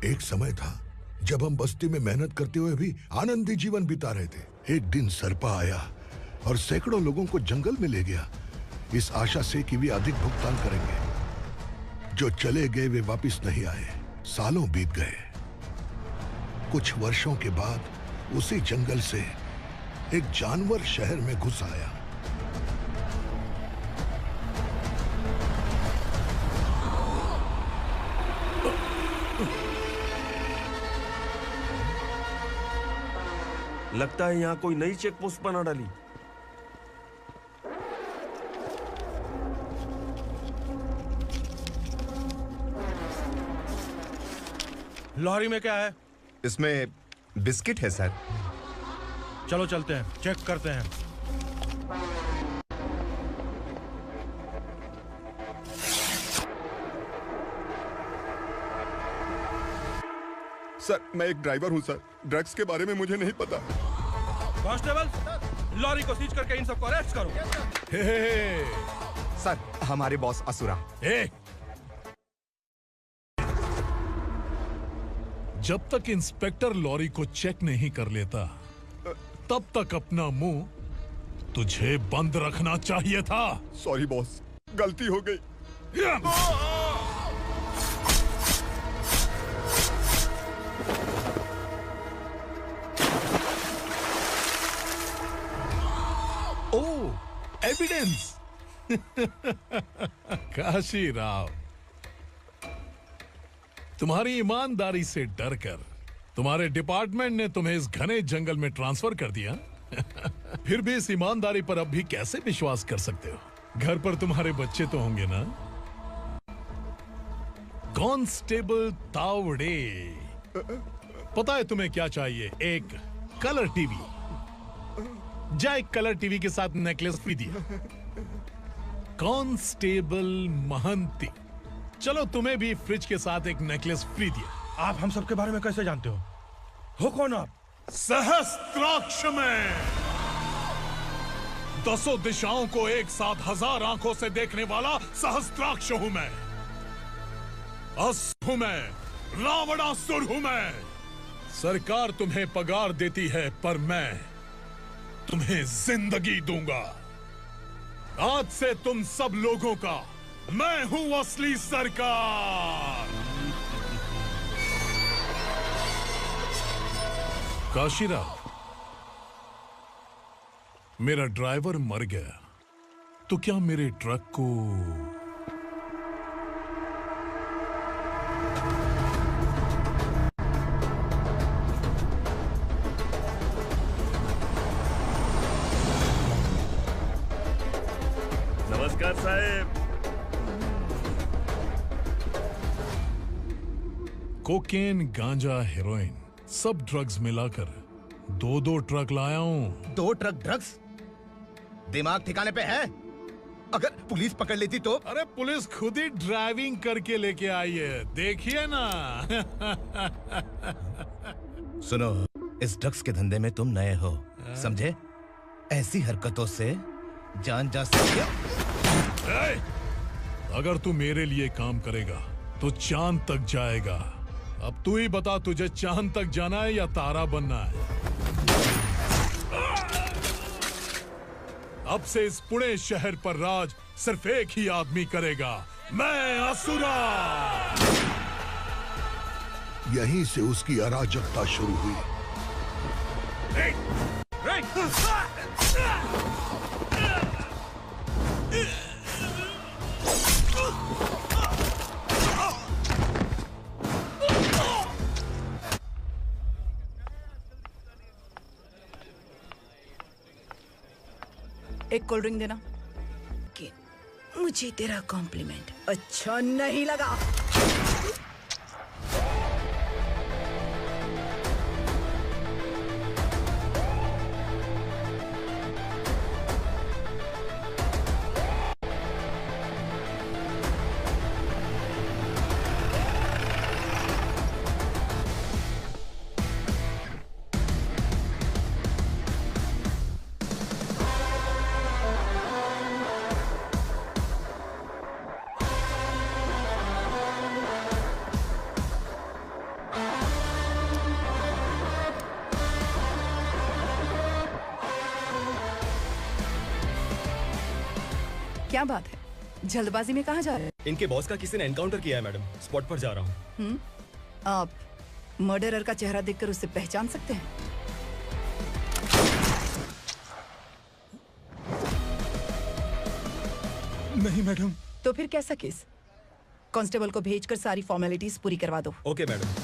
S3: एक समय था जब हम बस्ती में मेहनत करते हुए भी आनंदी जीवन बिता रहे थे। एक दिन सरपा आया और सैकड़ों लोगों को जंगल में ले गया, इस आशा से कि वे अधिक भुगतान करेंगे। जो चले गए वे वापस नहीं आए। सालों बीत गए। कुछ वर्षों के बाद उसी जंगल से एक जानवर शहर में घुस आया।
S14: लगता है यहाँ कोई नई चेक पोस्ट बना डाली।
S1: लॉरी में क्या है?
S17: इसमें बिस्किट है सर।
S1: चलो चलते हैं, चेक करते हैं।
S22: सर, मैं एक ड्राइवर हूं सर। ड्रग्स के बारे में मुझे नहीं पता।
S1: कांस्टेबल, लॉरी को सीज करके इन सबको अरेस्ट करो।
S17: सर, हमारे बॉस असुरा।
S11: जब तक इंस्पेक्टर लॉरी को चेक नहीं कर लेता तब तक अपना मुंह तुझे बंद रखना चाहिए था।
S22: सॉरी बॉस, गलती हो गई।
S11: एविडेंस। काशी राव, तुम्हारी ईमानदारी से डरकर तुम्हारे डिपार्टमेंट ने तुम्हें इस घने जंगल में ट्रांसफर कर दिया। फिर भी इस ईमानदारी पर अब भी कैसे विश्वास कर सकते हो? घर पर तुम्हारे बच्चे तो होंगे ना? कांस्टेबल तावड़े, पता है तुम्हें क्या चाहिए? एक कलर टीवी। जा एक कलर टीवी के साथ नेकलेस भी दिया। कांस्टेबल महंती, चलो तुम्हें भी फ्रिज के साथ एक नेकलेस फ्री दिया।
S1: आप हम सब के बारे में कैसे जानते हो कौन आप?
S11: सहस्त्राक्ष में 10 दिशाओं को एक साथ 1000 आंखों से देखने वाला सहस्त्राक्ष हूं मैं। असुर हूं मैं, रावणासुर हूं मैं। सरकार तुम्हें पगार देती है पर मैं तुम्हें जिंदगी दूंगा। आज से तुम सब लोगों का मैं हूं असली सरकार। काशीराव, मेरा ड्राइवर मर गया तो क्या मेरे ट्रक को
S14: नमस्कार साहब।
S11: कोकेन, गांजा, हेरोइन सब ड्रग्स मिलाकर 2 ट्रक लाया हूं।
S8: 2 ट्रक ड्रग्स? दिमाग ठिकाने पे है? अगर पुलिस पकड़ लेती तो?
S11: अरे पुलिस खुद ही ड्राइविंग करके लेके आई है, देखिए ना।
S8: सुनो, इस ड्रग्स के धंधे में तुम नए हो, समझे? ऐसी हरकतों से जान जा सकती है।
S11: अगर तू मेरे लिए काम करेगा तो चांद तक जाएगा। अब तू ही बता, तुझे चांद तक जाना है या तारा बनना है? अब से इस पुणे शहर पर राज सिर्फ एक ही आदमी करेगा, मैं असुरा।
S3: यहीं से उसकी अराजकता शुरू हुई।
S15: एक कोल्ड ड्रिंक देना। मुझे तेरा कॉम्प्लीमेंट अच्छा नहीं लगा। क्या बात है, जल्दबाजी में कहाँ जा रहे हैं?
S18: इनके बॉस का किसी ने एनकाउंटर किया है मैडम, स्पॉट पर जा रहा हूँ।
S15: आप मर्डरर का चेहरा देखकर उसे पहचान सकते हैं?
S18: नहीं मैडम।
S15: तो फिर कैसा केस? कांस्टेबल को भेजकर सारी फॉर्मेलिटीज पूरी करवा दो।
S18: Okay madam.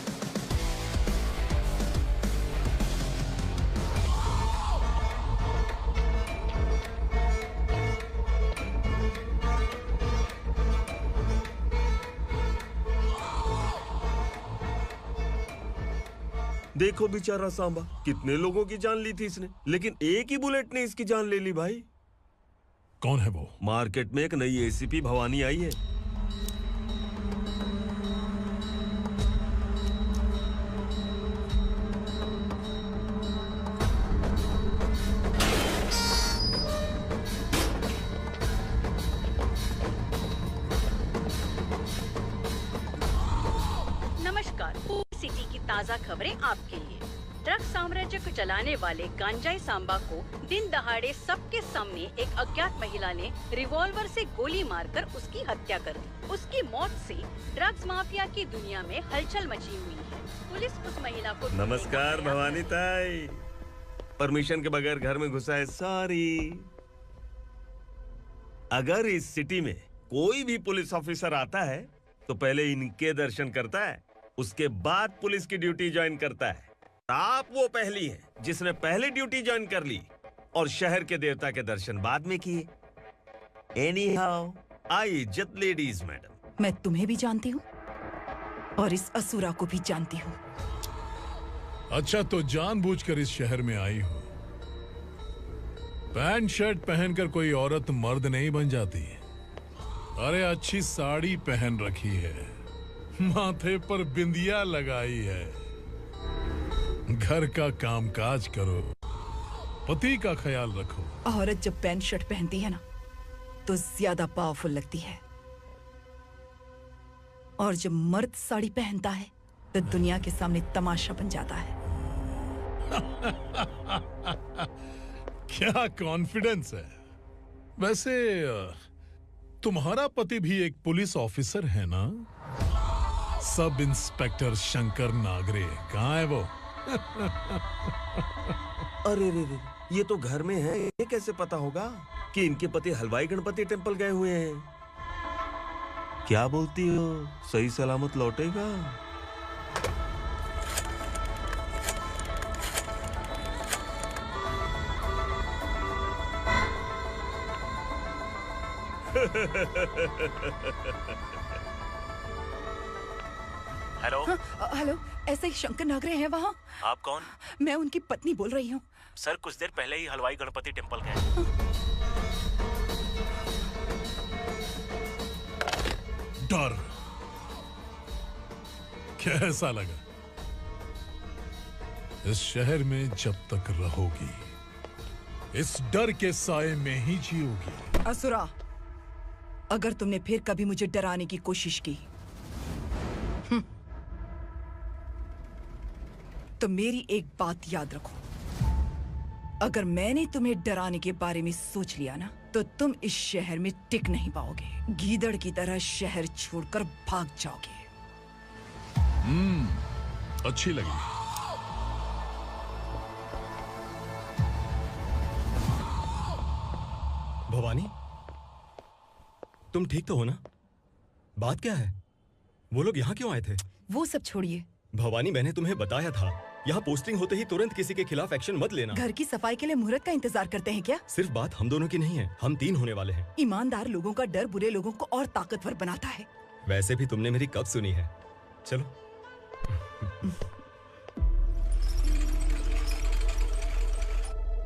S14: देखो बेचारा सांबा, कितने लोगों की जान ली थी इसने, लेकिन एक ही बुलेट ने इसकी जान ले ली भाई।
S11: कौन है वो?
S14: मार्केट में एक नई एसीपी भवानी आई है।
S13: नमस्कार, सिटी की ताज़ा खबरें आपके लिए। ड्रग्स साम्राज्य को चलाने वाले गांजाई सांबा को दिन दहाड़े सबके सामने एक अज्ञात महिला ने रिवॉल्वर से गोली मारकर उसकी हत्या कर दी। उसकी मौत से ड्रग्स माफिया की दुनिया में हलचल मची हुई है। पुलिस उस महिला को
S14: नमस्कार भवानी ताई, परमिशन के बगैर घर में घुसा है, सॉरी। अगर इस सिटी में कोई भी पुलिस ऑफिसर आता है तो पहले इनके दर्शन करता है, उसके बाद पुलिस की ड्यूटी ज्वाइन करता है। आप वो पहली हैं जिसने पहले ड्यूटी ज्वाइन कर ली और शहर के देवता के दर्शन बाद में किए। एनीहाउ, आई इज्जत लेडीज मैडम।
S15: मैं तुम्हें भी जानती हूँ और इस असुरा को भी जानती हूँ।
S11: अच्छा, तो जानबूझकर इस शहर में आई हो। पैंट शर्ट पहनकर कोई औरत मर्द नहीं बन जाती। अरे अच्छी साड़ी पहन रखी है, माथे पर बिंदिया लगाई है, घर का कामकाज करो, पति का ख्याल रखो।
S15: औरत जब पैंट शर्ट पहनती है ना तो ज्यादा पावरफुल लगती है, और जब मर्द साड़ी पहनता है तो दुनिया के सामने तमाशा बन जाता है।
S11: क्या कॉन्फिडेंस है। वैसे तुम्हारा पति भी एक पुलिस ऑफिसर है ना? सब इंस्पेक्टर शंकर नागरे कहाँ है वो?
S14: अरे रे रे, ये तो घर में है, ये कैसे पता होगा कि इनके पति हलवाई गणपति टेम्पल गए हुए हैं? क्या बोलती हो, सही सलामत लौटेगा?
S18: हेलो।
S15: हेलो, ऐसे ही शंकर नागरे हैं वहाँ?
S18: आप कौन?
S15: मैं उनकी पत्नी बोल रही हूँ।
S18: सर कुछ देर पहले ही हलवाई गणपति टेम्पल गए।
S11: डर कैसा लगा? इस शहर में जब तक रहोगी इस डर के साए में ही जियोगी।
S15: असुरा, अगर तुमने फिर कभी मुझे डराने की कोशिश की तो मेरी एक बात याद रखो, अगर मैंने तुम्हें डराने के बारे में सोच लिया ना तो तुम इस शहर में टिक नहीं पाओगे। गीदड़ की तरह शहर छोड़कर भाग जाओगे।
S11: अच्छी लगी।
S2: भवानी, तुम ठीक तो हो ना? बात क्या है? वो लोग यहाँ क्यों आए थे?
S15: वो सब छोड़िए
S2: भवानी, मैंने तुम्हें बताया था यहाँ पोस्टिंग होते ही तुरंत किसी के खिलाफ एक्शन मत लेना।
S15: घर की सफाई के लिए मुहूर्त का इंतजार करते हैं क्या?
S2: सिर्फ बात हम दोनों की नहीं है, हम 3 होने वाले हैं।
S15: ईमानदार लोगों का डर बुरे लोगों को और ताकतवर बनाता है।
S2: वैसे भी तुमने मेरी कब सुनी है। चलो।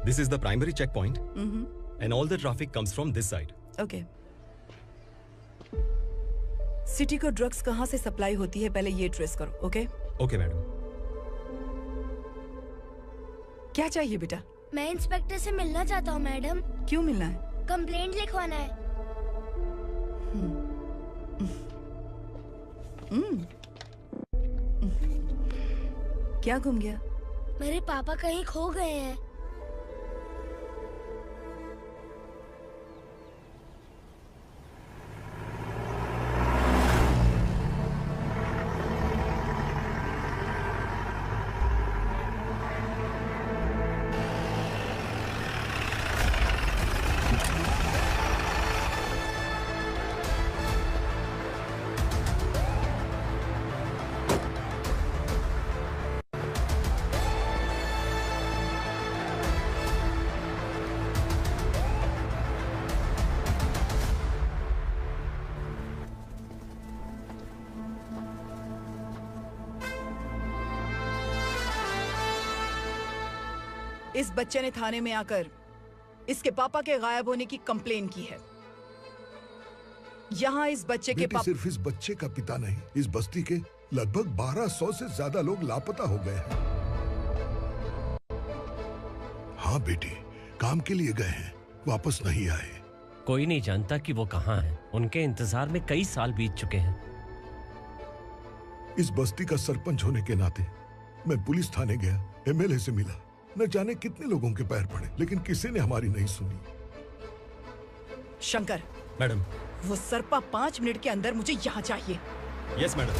S2: This is the primary checkpoint, and all the traffic comes from this side.
S15: Okay. City को ड्रग्स कहाँ से सप्लाई होती है पहले ये ट्रेस करो, ओके?
S2: Okay madam.
S15: क्या चाहिए बेटा?
S4: मैं इंस्पेक्टर से मिलना चाहता हूँ मैडम।
S15: क्यों मिलना है?
S4: कंप्लेंट लिखवाना है।
S15: क्या घूम गया?
S4: मेरे पापा कहीं खो गए हैं।
S15: इस बच्चे ने थाने में आकर इसके पापा के गायब होने की कंप्लेन की है। यहाँ इस बच्चे के
S3: पापा सिर्फ इस बच्चे का पिता नहीं, इस बस्ती के लगभग 1200 से ज्यादा लोग लापता हो गए हैं। हाँ बेटी, काम के लिए गए हैं, वापस नहीं आए।
S12: कोई नहीं जानता कि वो कहाँ हैं। उनके इंतजार में कई साल बीत चुके हैं।
S3: इस बस्ती का सरपंच होने के नाते मैं पुलिस थाने गया, एमएलए से मिला, न जाने कितने लोगों के पैर पड़े, लेकिन किसी ने हमारी नहीं सुनी।
S15: शंकर।
S2: मैडम।
S15: वो सरपा 5 मिनट के अंदर मुझे यहाँ चाहिए।
S2: Yes madam.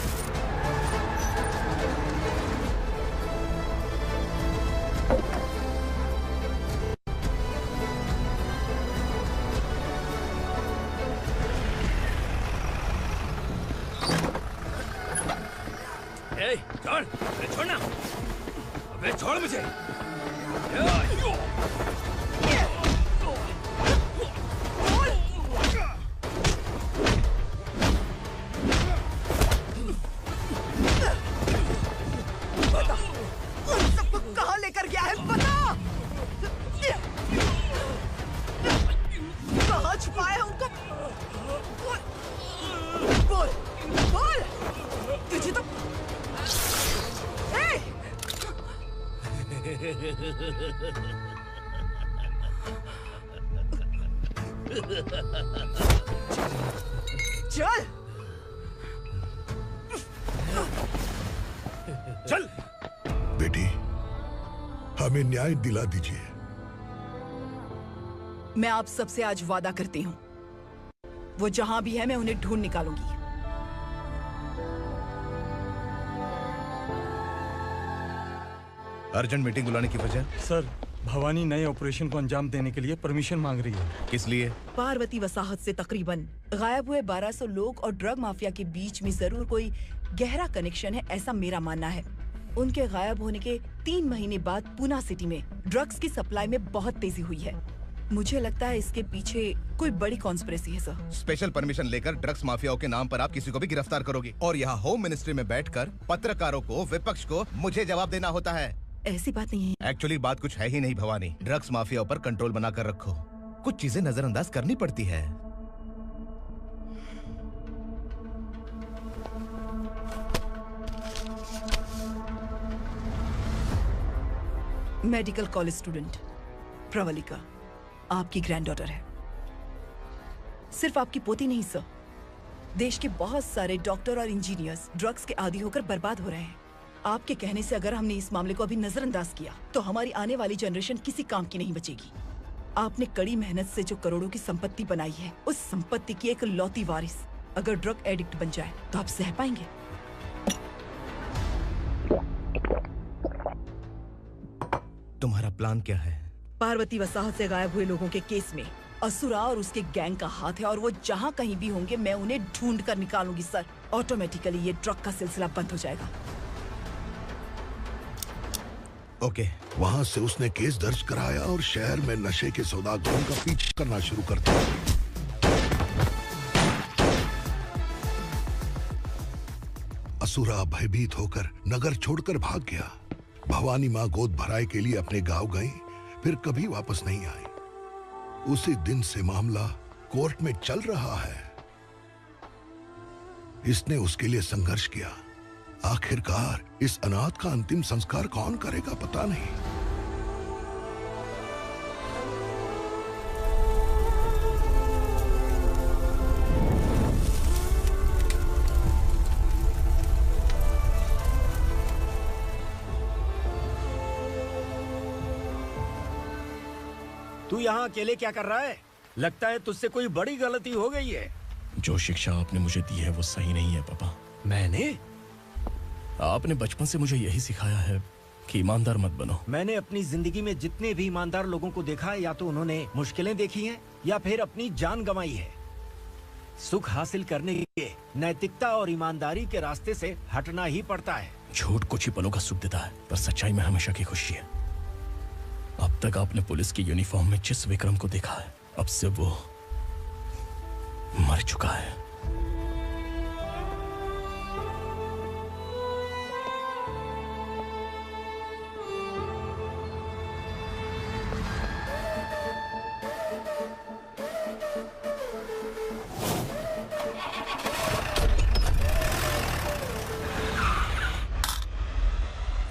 S1: छोड़, अरे छोड़ना, अबे छोड़ मुझे।
S15: बता, उन सबको कहाँ लेकर गया है बता। कहाँ छुपाया है उनको? बोल, बोल, तुझे तो चल
S3: चल बेटी, हमें न्याय दिला दीजिए।
S15: मैं आप सबसे आज वादा करती हूँ, वो जहां भी है मैं उन्हें ढूंढ निकालूंगी।
S8: अर्जेंट मीटिंग बुलाने की वजह?
S9: सर, भवानी नए ऑपरेशन को अंजाम देने के लिए परमिशन मांग रही है।
S8: किस लिए?
S15: पार्वती वसाहत से तकरीबन गायब हुए 1200 लोग और ड्रग माफिया के बीच में जरूर कोई गहरा कनेक्शन है, ऐसा मेरा मानना है। उनके गायब होने के 3 महीने बाद पूना सिटी में ड्रग्स की सप्लाई में बहुत तेजी हुई है। मुझे लगता है इसके पीछे कोई बड़ी कॉन्स्पिरेसी है सर।
S8: स्पेशल परमिशन लेकर ड्रग्स माफियाओं के नाम पर आप किसी को भी गिरफ्तार करोगे और यहाँ होम मिनिस्ट्री में बैठकर पत्रकारों को, विपक्ष को मुझे जवाब देना होता है।
S15: ऐसी बात नहीं है।
S8: एक्चुअली बात कुछ है ही नहीं भवानी। ड्रग्स माफियाओं पर कंट्रोल बनाकर रखो। कुछ चीजें नजरअंदाज करनी पड़ती है।
S15: मेडिकल कॉलेज स्टूडेंट प्रवलिका आपकी ग्रैंडडॉटर है। सिर्फ आपकी पोती नहीं सर, देश के बहुत सारे डॉक्टर और इंजीनियर्स ड्रग्स के आदी होकर बर्बाद हो रहे हैं। आपके कहने से अगर हमने इस मामले को अभी नजरअंदाज किया तो हमारी आने वाली जनरेशन किसी काम की नहीं बचेगी। आपने कड़ी मेहनत से जो करोड़ों की संपत्ति बनाई है, उस संपत्ति की एक लौती वारिस अगर ड्रग एडिक्ट बन जाए तो आप सह पाएंगे?
S8: तुम्हारा प्लान क्या है?
S15: पार्वती वसाहत से गायब हुए लोगों के केस में असुरा और उसके गैंग का हाथ है और वो जहाँ कहीं भी होंगे मैं उन्हें ढूंढ कर निकालूंगी सर। ऑटोमेटिकली ये ड्रग का सिलसिला बंद हो जाएगा।
S8: ओके।
S3: वहाँ से उसने केस दर्ज कराया और शहर में नशे के सौदागरों का पीछा करना शुरू कर दिया। असुरा भयभीत होकर नगर छोड़कर भाग गया। भवानी माँ गोद भराई के लिए अपने गांव गई, फिर कभी वापस नहीं आई। उसी दिन से मामला कोर्ट में चल रहा है। इसने उसके लिए संघर्ष किया। आखिरकार इस अनाथ का अंतिम संस्कार कौन करेगा पता नहीं।
S6: तू यहाँ अकेले क्या कर रहा है? लगता है तुझसे कोई बड़ी गलती हो गई है।
S7: जो शिक्षा आपने मुझे दी है वो सही नहीं है पापा।
S6: मैंने?
S7: आपने बचपन से मुझे यही सिखाया है कि ईमानदार मत बनो।
S6: मैंने अपनी जिंदगी में जितने भी ईमानदार लोगों को देखा है, या तो उन्होंने मुश्किलें देखी हैं या फिर अपनी जान गंवाई है। सुख हासिल करने के लिए नैतिकता और ईमानदारी के रास्ते से हटना ही पड़ता है।
S7: झूठ कुछ ही पलों का सुख देता है, पर सच्चाई में हमेशा की खुशी है। अब तक आपने पुलिस की यूनिफॉर्म में जिस विक्रम को देखा है, अब से वो मर चुका है।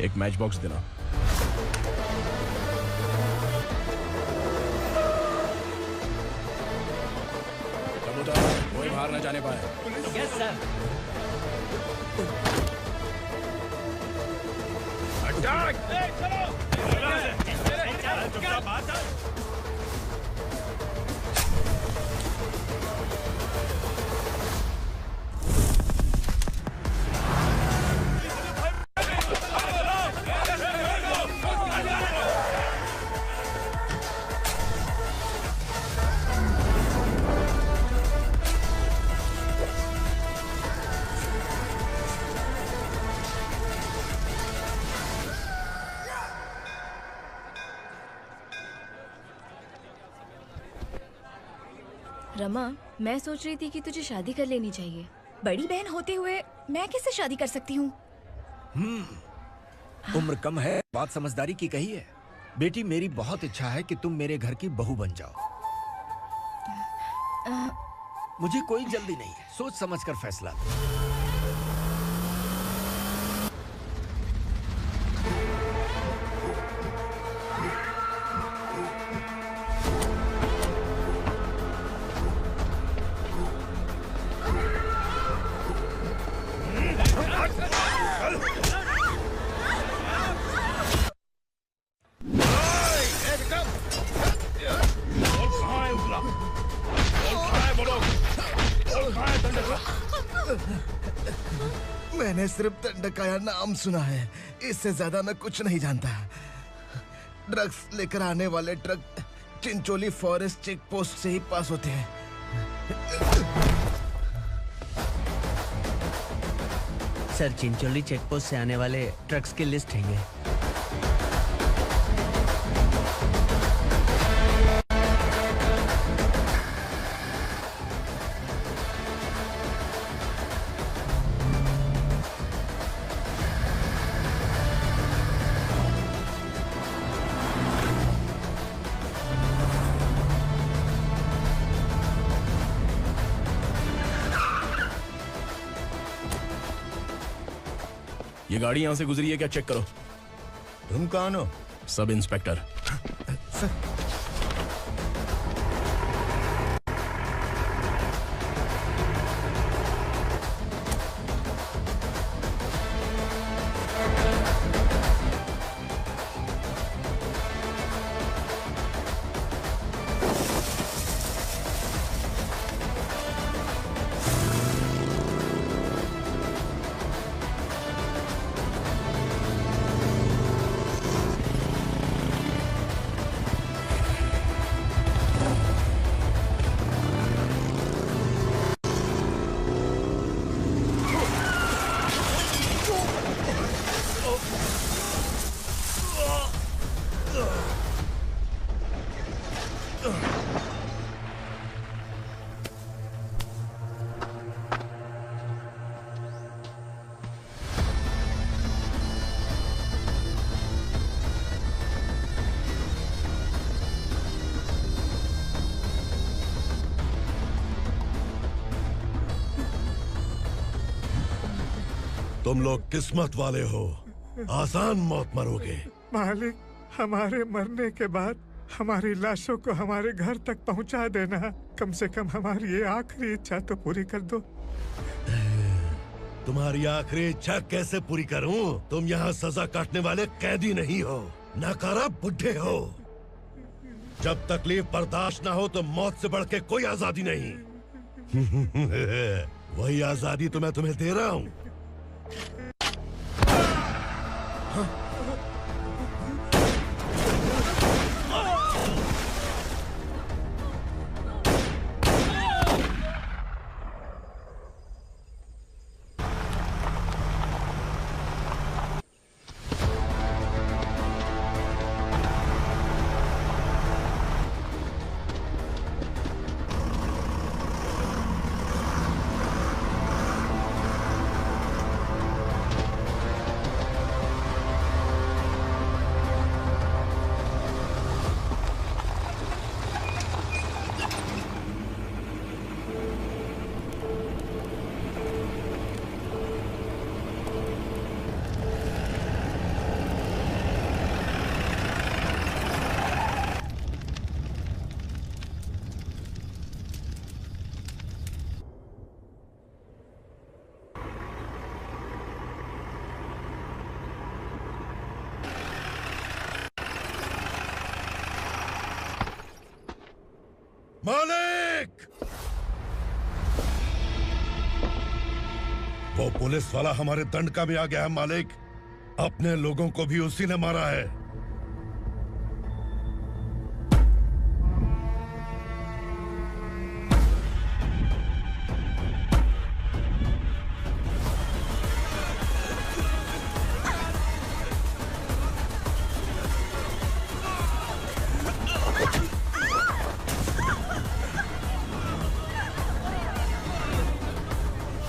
S7: एक मैच बॉक्स देना। कोई बाहर न जाने पाए।
S12: Yes sir.
S5: रमा, मैं सोच रही थी कि तुझे शादी कर लेनी चाहिए।
S10: बड़ी बहन होते हुए मैं कैसे शादी कर सकती हूँ?
S6: उम्र कम है, बात समझदारी की कही है। बेटी, मेरी बहुत इच्छा है कि तुम मेरे घर की बहू बन जाओ। मुझे कोई जल्दी नहीं है, सोच समझकर फैसला लो।
S8: मैंने सिर्फ दंडकाया नाम सुना है, इससे ज्यादा मैं कुछ नहीं जानता। ड्रग्स लेकर आने वाले truck Chincholi forest check post से ही पास होते हैं।
S12: सर, चिंचोली चेक पोस्ट से आने वाले ट्रक्स की लिस्ट है ये।
S7: ये गाड़ी यहाँ से गुजरी है क्या, चेक करो।
S21: तुम कौन हो?
S7: Sub inspector.
S3: तुम लोग किस्मत वाले हो, आसान मौत मरोगे।
S19: मालिक, हमारे मरने के बाद हमारी लाशों को हमारे घर तक पहुंचा देना। कम से कम हमारी ये आखिरी इच्छा तो पूरी कर दो।
S3: तुम्हारी आखिरी इच्छा कैसे पूरी करूं? तुम यहाँ सजा काटने वाले कैदी नहीं हो, नाकारा बुड्ढे हो। जब तकलीफ बर्दाश्त ना हो तो मौत से बढ़ के कोई आजादी नहीं। वही आजादी तो मैं तुम्हें दे रहा हूँ। मालिक! वो पुलिस वाला हमारे दंड का भी आ गया है मालिक। अपने लोगों को भी उसी ने मारा है।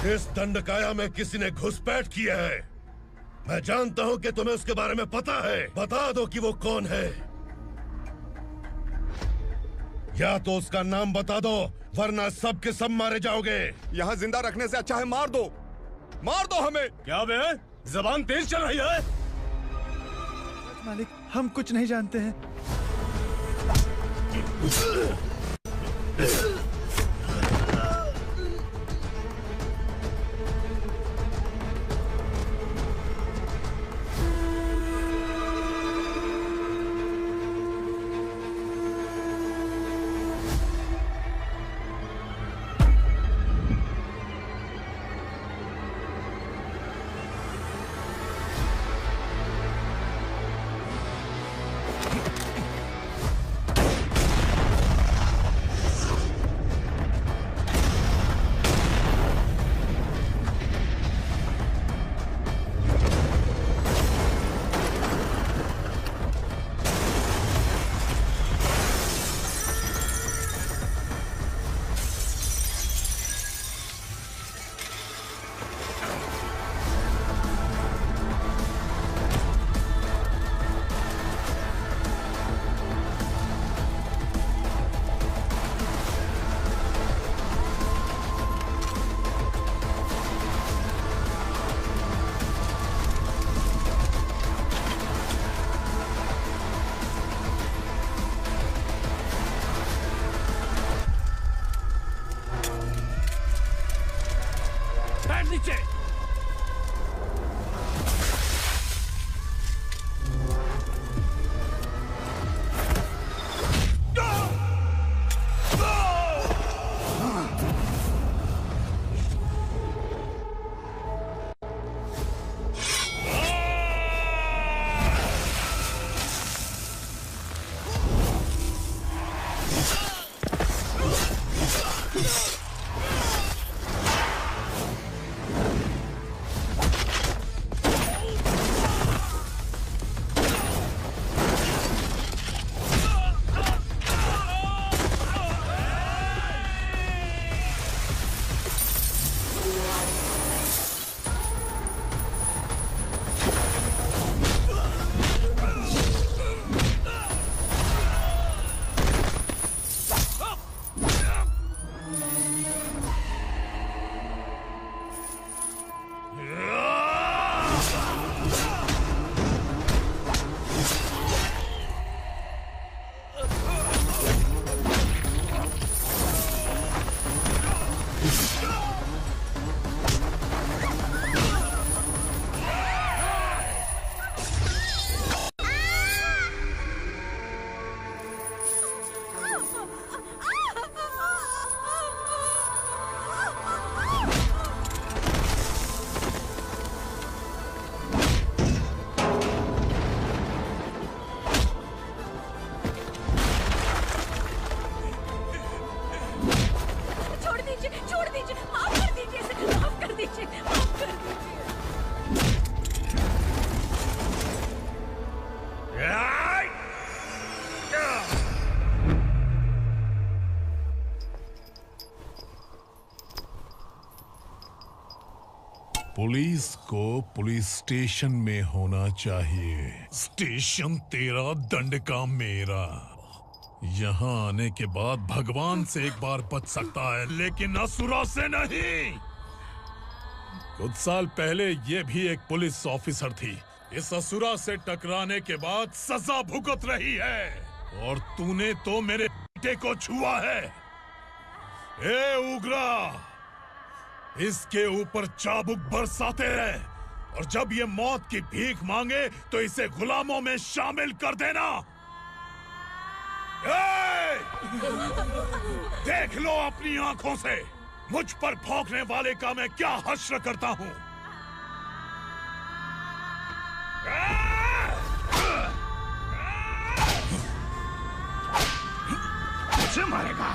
S3: इस दंडकाया में किसी ने घुसपैठ किया है। मैं जानता हूं कि तुम्हें उसके बारे में पता है। बता दो कि वो कौन है, या तो उसका नाम बता दो, वरना सब के सब मारे जाओगे।
S22: यहाँ जिंदा रखने से अच्छा है मार दो हमें।
S2: क्या बे? जबान तेज चल रही है।
S16: मालिक, हम कुछ नहीं जानते हैं।
S1: नीचे।
S11: पुलिस को पुलिस स्टेशन में होना चाहिए। स्टेशन तेरा, दंड का मेरा। यहाँ आने के बाद भगवान से एक बार बच सकता है, लेकिन असुरा से नहीं। कुछ साल पहले ये भी एक पुलिस ऑफिसर थी। इस असुरा से टकराने के बाद सजा भुगत रही है, और तूने तो मेरे बेटे को छुआ है। ए उग्रा, इसके ऊपर चाबुक बरसाते रहे, और जब ये मौत की भीख मांगे तो इसे गुलामों में शामिल कर देना। देख लो अपनी आंखों से मुझ पर भौंकने वाले का मैं क्या हश्र करता हूं।
S1: मुझे मारेगा।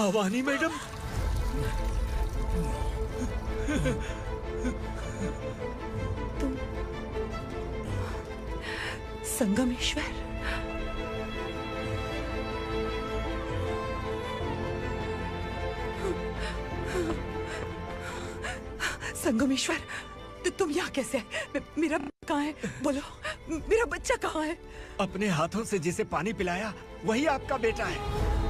S6: भवानी मैडम।
S15: तुम संगमेश्वर। संगमेश्वर, तुम यहाँ कैसे आए? मेरा कहाँ है? बोलो, मेरा बच्चा कहाँ है?
S6: अपने हाथों से जिसे पानी पिलाया वही आपका बेटा है।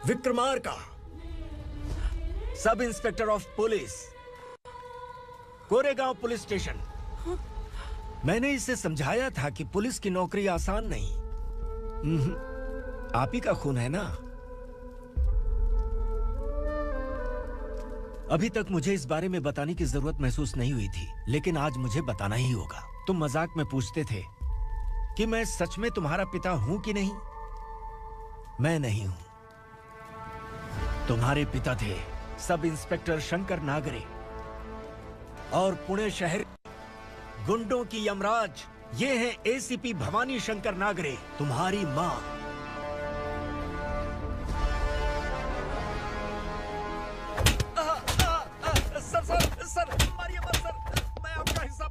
S6: Vikramarka, sub inspector of police, Koregaon police station. मैंने इसे समझाया था कि पुलिस की नौकरी आसान नहीं। आप ही का खून है ना। अभी तक मुझे इस बारे में बताने की जरूरत महसूस नहीं हुई थी, लेकिन आज मुझे बताना ही होगा। तुम मजाक में पूछते थे कि मैं सच में तुम्हारा पिता हूं कि नहीं। मैं नहीं हूं। तुम्हारे पिता थे सब इंस्पेक्टर शंकर नागरे, और पुणे शहर गुंडों की यमराज ये हैं एसीपी भवानी शंकर नागरे, तुम्हारी मां। सर, मारिए मत सर, मैं आपका हिस्सा।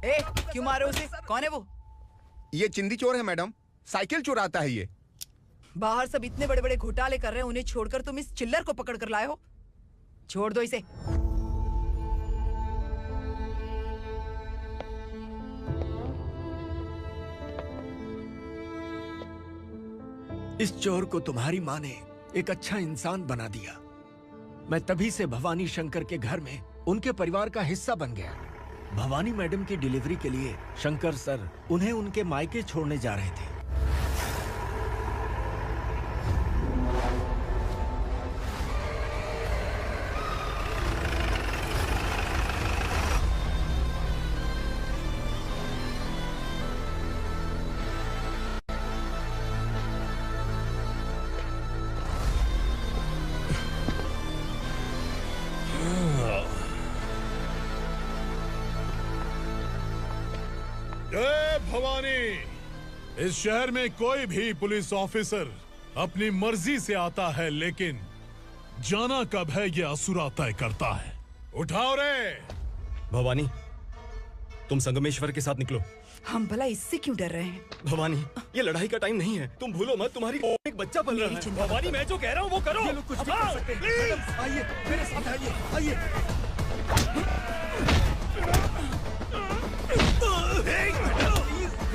S15: क्यों मारे उसे? कौन है वो?
S22: ये चिंदी चोर है मैडम, साइकिल चुराता है ये।
S15: बाहर सब इतने बड़े बड़े घोटाले कर रहे हैं, उन्हें छोड़कर तुम इस चिल्लर को पकड़ कर लाए हो। छोड़ दो इसे।
S6: इस चोर को तुम्हारी मां ने एक अच्छा इंसान बना दिया। मैं तभी से भवानी शंकर के घर में उनके परिवार का हिस्सा बन गया। भवानी मैडम की डिलीवरी के लिए शंकर सर उन्हें उनके मायके छोड़ने जा रहे थे।
S11: जय भवानी। इस शहर में कोई भी पुलिस ऑफिसर अपनी मर्जी से आता है, लेकिन जाना कब है ये असुरा तय करता है। उठाओ रे।
S18: भवानी, तुम संगमेश्वर के साथ निकलो।
S15: हम भला इससे क्यों डर रहे हैं?
S18: भवानी, ये लड़ाई का टाइम नहीं है। तुम भूलो मत, तुम्हारी एक बच्चा पल रहा है। भवानी, मैं जो कह रहा हूँ वो करो।
S6: ये लोग कुछ भी कर सकते हैं। आइए मेरे साथ, आइए आइए।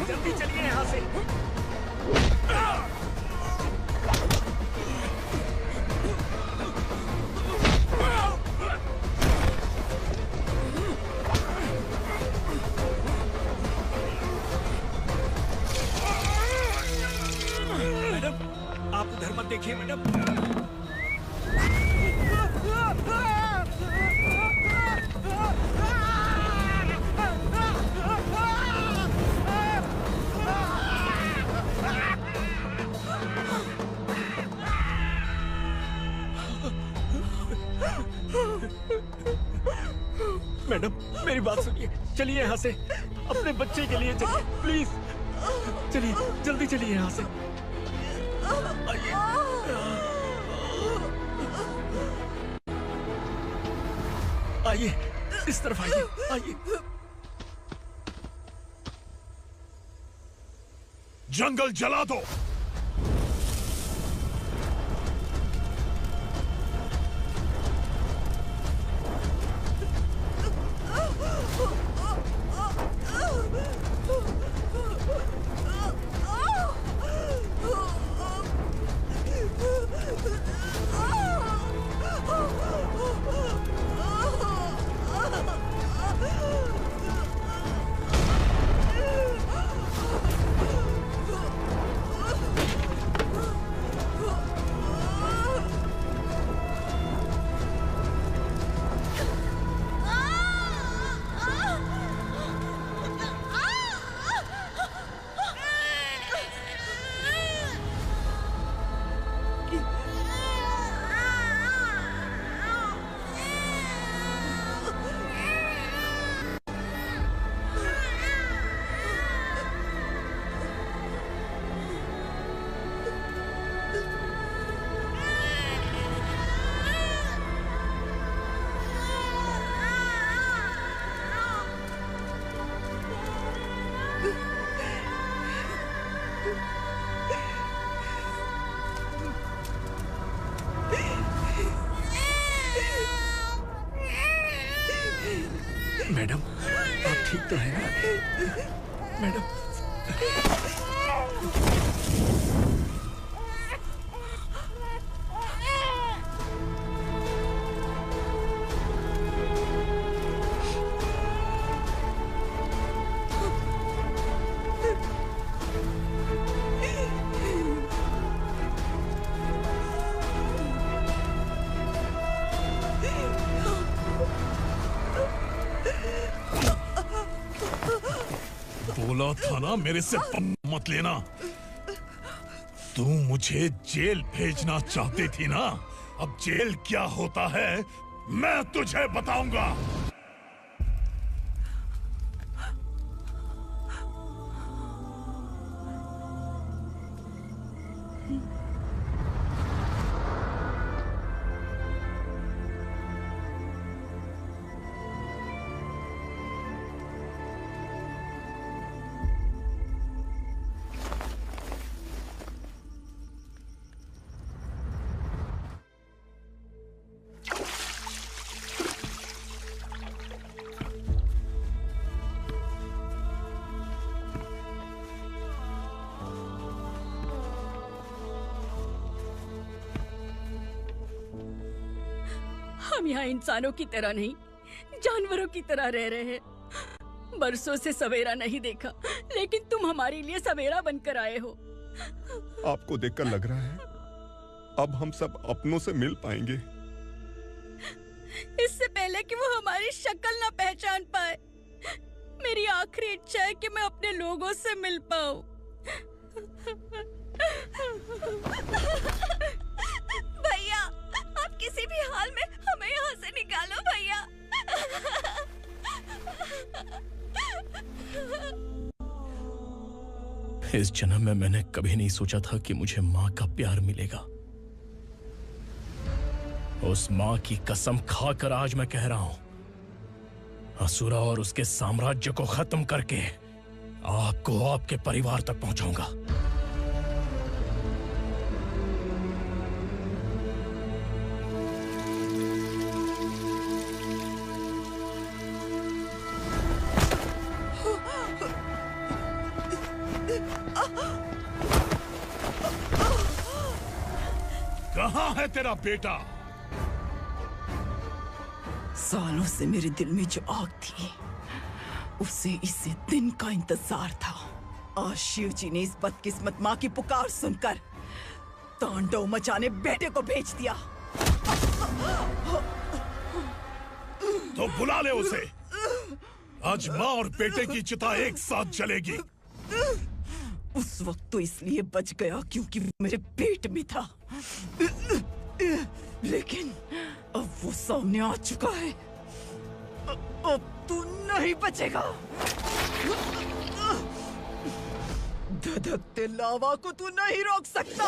S6: जल्दी चलिए यहाँ से। मैडम, आप उधर मत देखिए मैडम। मैडम, मेरी बात सुनिए। चलिए यहाँ से, अपने बच्चे के लिए चलिए प्लीज। चलिए, जल्दी चलिए यहाँ से। आइए, इस तरफ आइए, आइए।
S11: जंगल जला दो।
S12: ठीक तो है ना मैडम?
S11: बोला था ना मेरे से पंगा मत लेना। तू मुझे जेल भेजना चाहती थी ना? अब जेल क्या होता है मैं तुझे बताऊंगा।
S17: हम यहाँ इंसानों की तरह नहीं, जानवरों की तरह रह रहे हैं। बरसों से सवेरा नहीं देखा, लेकिन तुम हमारे लिए सवेरा बनकर आए हो।
S22: आपको देखकर लग रहा है अब हम सब अपनों से मिल पाएंगे।
S17: इससे पहले कि वो हमारी शक्ल ना पहचान पाए, मेरी आखिरी इच्छा है कि मैं अपने लोगों से मिल पाऊं।
S10: भैया, आप किसी भी हाल में हमें यहाँ से निकालो भैया।
S7: इस जन्म में मैंने कभी नहीं सोचा था कि मुझे माँ का प्यार मिलेगा। उस माँ की कसम खाकर आज मैं कह रहा हूं, असुरा और उसके साम्राज्य को खत्म करके आपको आपके परिवार तक पहुंचाऊंगा।
S11: कहाँ है तेरा बेटा?
S15: सालों से मेरे दिल में जो आग थी, उसे इसी दिन का इंतजार था। आज शिव जी ने इस बदकिस्मत माँ की पुकार सुनकर तांडव मचाने बेटे को भेज दिया।
S11: तो बुला ले उसे। आज माँ और बेटे की चिता एक साथ जलेगी।
S15: उस वक्त तो इसलिए बच गया क्योंकि वो मेरे पेट में था, लेकिन अब वो सामने आ चुका है। अब तू नहीं बचेगा। धधकते लावा को तू नहीं रोक सकता।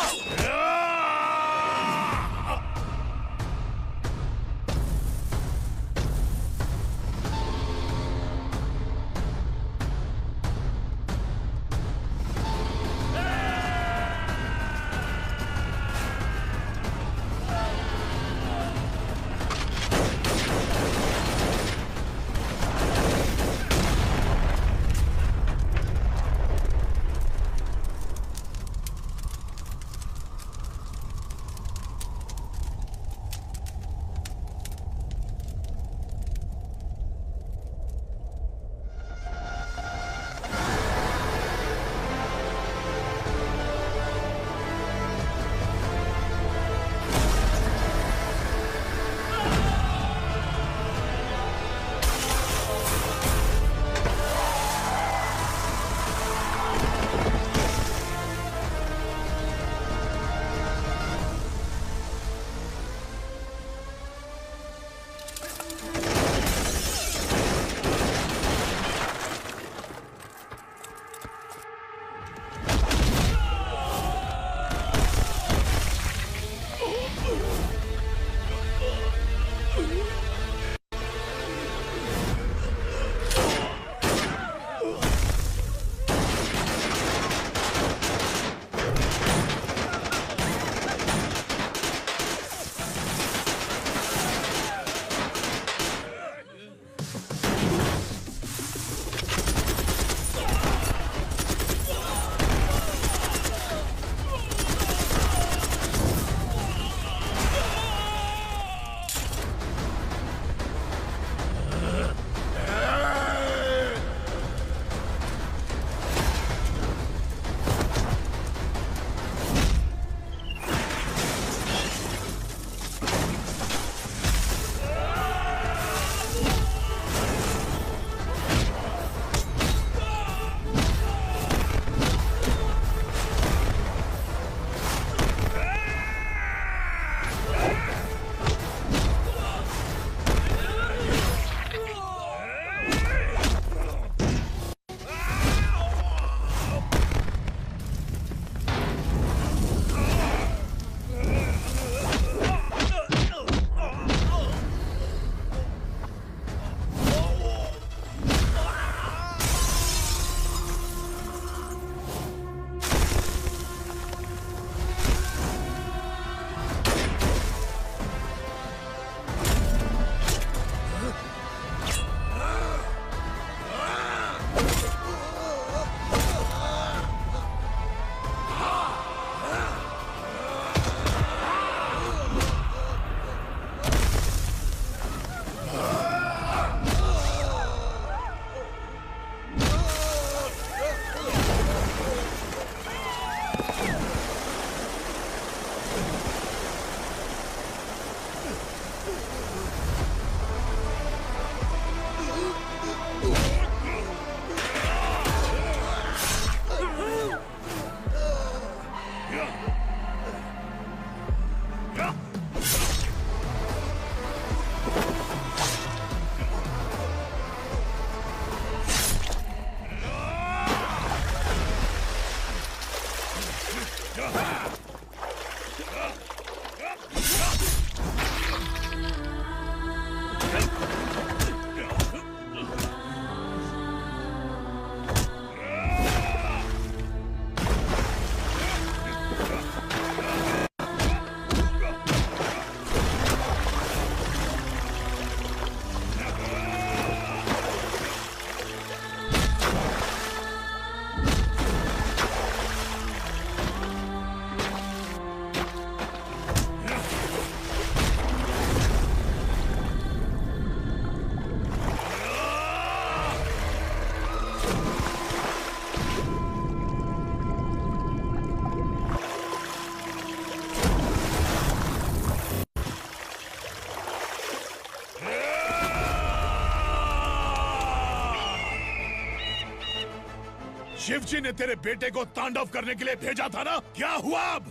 S11: शिवजी ने तेरे बेटे को तांडव करने के लिए भेजा था ना, क्या हुआ अब?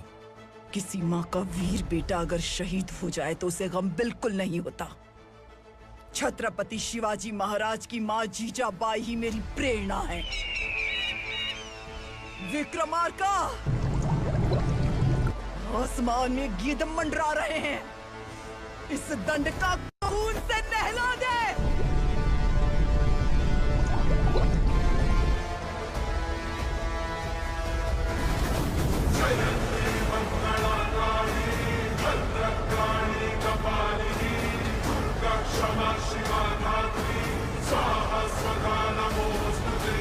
S15: किसी माँ का वीर बेटा अगर शहीद हो जाए तो उसे गम बिल्कुल नहीं होता। छत्रपति शिवाजी महाराज की माँ जीजाबाई ही मेरी प्रेरणा है। विक्रमार्का, आसमान में गिद्ध मंडरा रहे हैं, इस दंड का खून से नहला दे।
S13: क्षमा शिवा धात्री साहस्रधा नमोस्तुते।